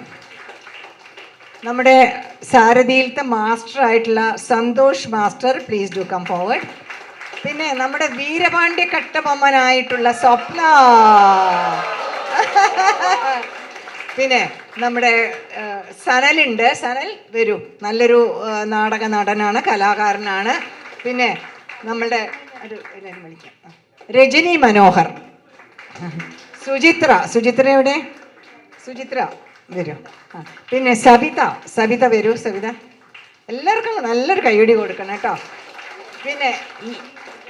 B: നമ്മുടെ സാരഥിയിലത്തെ മാസ്റ്റർ ആയിട്ടുള്ള Santhosh master please do come forward. പിന്നെ നമ്മുടെ വീരപാണ്ഡ്യ കട്ടബൊമ്മനായിട്ടുള്ള സ്വപ്ന, പിന്നെ നമ്മുടെ സനലുണ്ട്. സനൽ വരൂ, നല്ലൊരു നാടക നടനാണ്, കലാകാരനാണ്. പിന്നെ നമ്മളുടെ എല്ലാവരും വിളിക്കാം, രജനി മനോഹർ, സുചിത്ര എവിടെ? സുചിത്ര വരൂ. പിന്നെ സവിത വരൂ. സവിത, എല്ലാവർക്കും നല്ലൊരു കയ്യടി കൊടുക്കണം കേട്ടോ. പിന്നെ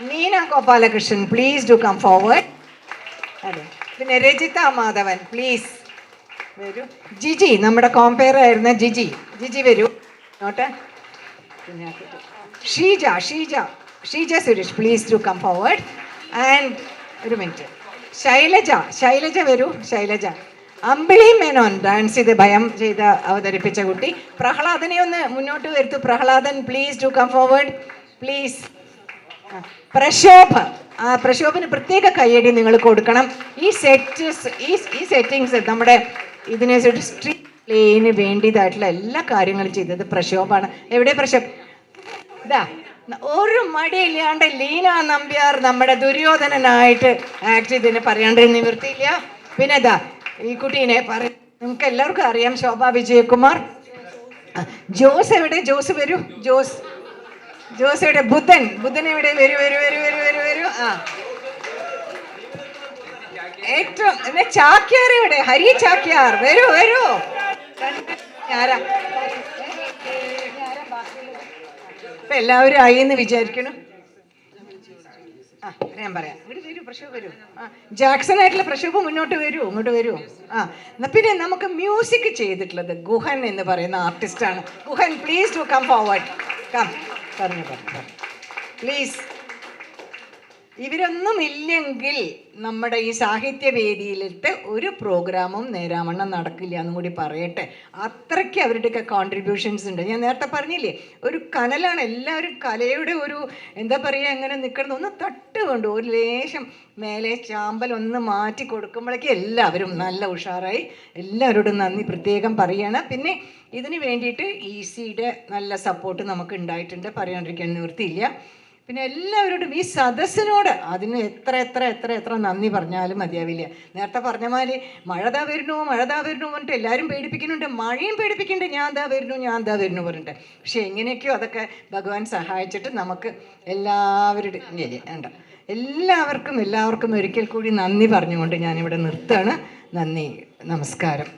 B: Neena Gopalakrishnan please do come forward. അതെ, പിന്നെ രജിത മാധവൻ പ്ലീസ് വരൂ. ജിജി, നമ്മുടെ കോമ്പയർ ആയിരുന്ന ജിജി വരൂ നോട്ടെ. പിന്നെ Sheeja Suresh please do come forward. And ഒരു മിനിറ്റ്, ശൈലജ വരൂ. ശൈലജ. അമ്പിളി മേനോൻ ഡാൻസ് ചെയ്ത് ഭയം ചെയ്ത് അവതരിപ്പിച്ച കുട്ടി. പ്രഹ്ലാദനെ ഒന്ന് മുന്നോട്ട് വരുത്തു. Prahladan please do come forward please. പ്രശോഭന് പ്രത്യേക കയ്യടി നിങ്ങൾ കൊടുക്കണം. ഈ സെറ്റിങ്സ് നമ്മുടെ ഇതിനെ സ്ട്രീറ്റ് പ്ലേയിന് വേണ്ടിയതായിട്ടുള്ള എല്ലാ കാര്യങ്ങളും ചെയ്തത് പ്രശോഭാണ്. എവിടെ പ്രശോഭ്? ഇതാ, ഒരു മടിയില്ലാണ്ട് ലീന നമ്പ്യാർ നമ്മുടെ ദുര്യോധനനായിട്ട് ആക്ട് ചെയ്തതിന് പറയാണ്ട് നിവൃത്തിയില്ല. പിന്നെ ഇതാ ഈ കുട്ടീനെ നിങ്ങൾക്ക് എല്ലാവർക്കും അറിയാം, ശോഭ വിജയകുമാർ. ജോസ് എവിടെ? ജോസ് വരൂ. ജോസ് എവിടെ? ബുദ്ധൻ എവിടെ? വരൂ. ആ, ഏറ്റവും ചാക്യാർ എവിടെ? ഹരി ചാക്യാർ വരൂ. ആരാ? ഇപ്പൊ എല്ലാവരും ആയി എന്ന് വിചാരിക്കണം. ഞാൻ പറയാം. ഇവിടെ വരൂ, പ്രശോഭ വരൂ. ജാക്സൺ ആയിട്ടുള്ള പ്രശോഭ ഇങ്ങോട്ട് വരൂ. പിന്നെ നമുക്ക് മ്യൂസിക് ചെയ്തിട്ടുള്ളത് ഗുഹൻ എന്ന് പറയുന്ന ആർട്ടിസ്റ്റാണ്. Guhan please do come forward. പറഞ്ഞു പ്ലീസ്. ഇവരൊന്നും ഇല്ലെങ്കിൽ നമ്മുടെ ഈ സാഹിത്യവേദിയിലിട്ട് ഒരു പ്രോഗ്രാമും നേരാവണ്ണം നടക്കില്ല എന്നും കൂടി പറയട്ടെ. അത്രയ്ക്ക് അവരുടെയൊക്കെ കോൺട്രിബ്യൂഷൻസ് ഉണ്ട്. ഞാൻ നേരത്തെ പറഞ്ഞില്ലേ, ഒരു കനലാണ്. എല്ലാവരും കലയുടെ ഒരു എന്താ പറയുക, എങ്ങനെ നിൽക്കണം, ഒന്ന് തട്ട് കൊണ്ട് ഒരു ലേശം മേലെ ചാമ്പൽ ഒന്ന് മാറ്റി കൊടുക്കുമ്പോഴേക്കും എല്ലാവരും നല്ല ഉഷാറായി. എല്ലാവരോടും നന്ദി പ്രത്യേകം പറയുകയാണ്. പിന്നെ ഇതിന് വേണ്ടിയിട്ട് ഈസിയുടെ നല്ല സപ്പോർട്ട് നമുക്ക് ഉണ്ടായിട്ടുണ്ട്, പറയാണ്ടിരിക്കാൻ നിവൃത്തിയില്ല. പിന്നെ എല്ലാവരോടും ഈ സദസ്സിനോട് അതിന് എത്ര നന്ദി പറഞ്ഞാലും മതിയാവില്ല. നേരത്തെ പറഞ്ഞ മാതിരി മഴ ദാ വരുന്നു പറഞ്ഞിട്ട് എല്ലാവരും പേടിപ്പിക്കുന്നുണ്ട്. മഴയും പേടിപ്പിക്കുന്നുണ്ട്, ഞാൻ ദാ വരുന്നു പറഞ്ഞിട്ട്. പക്ഷെ എങ്ങനെയൊക്കെയോ അതൊക്കെ ഭഗവാൻ സഹായിച്ചിട്ട് നമുക്ക് എല്ലാവർക്കും ഒരിക്കൽ കൂടി നന്ദി പറഞ്ഞുകൊണ്ട് ഞാനിവിടെ നിർത്തുകയാണ്. നന്ദി, നമസ്കാരം.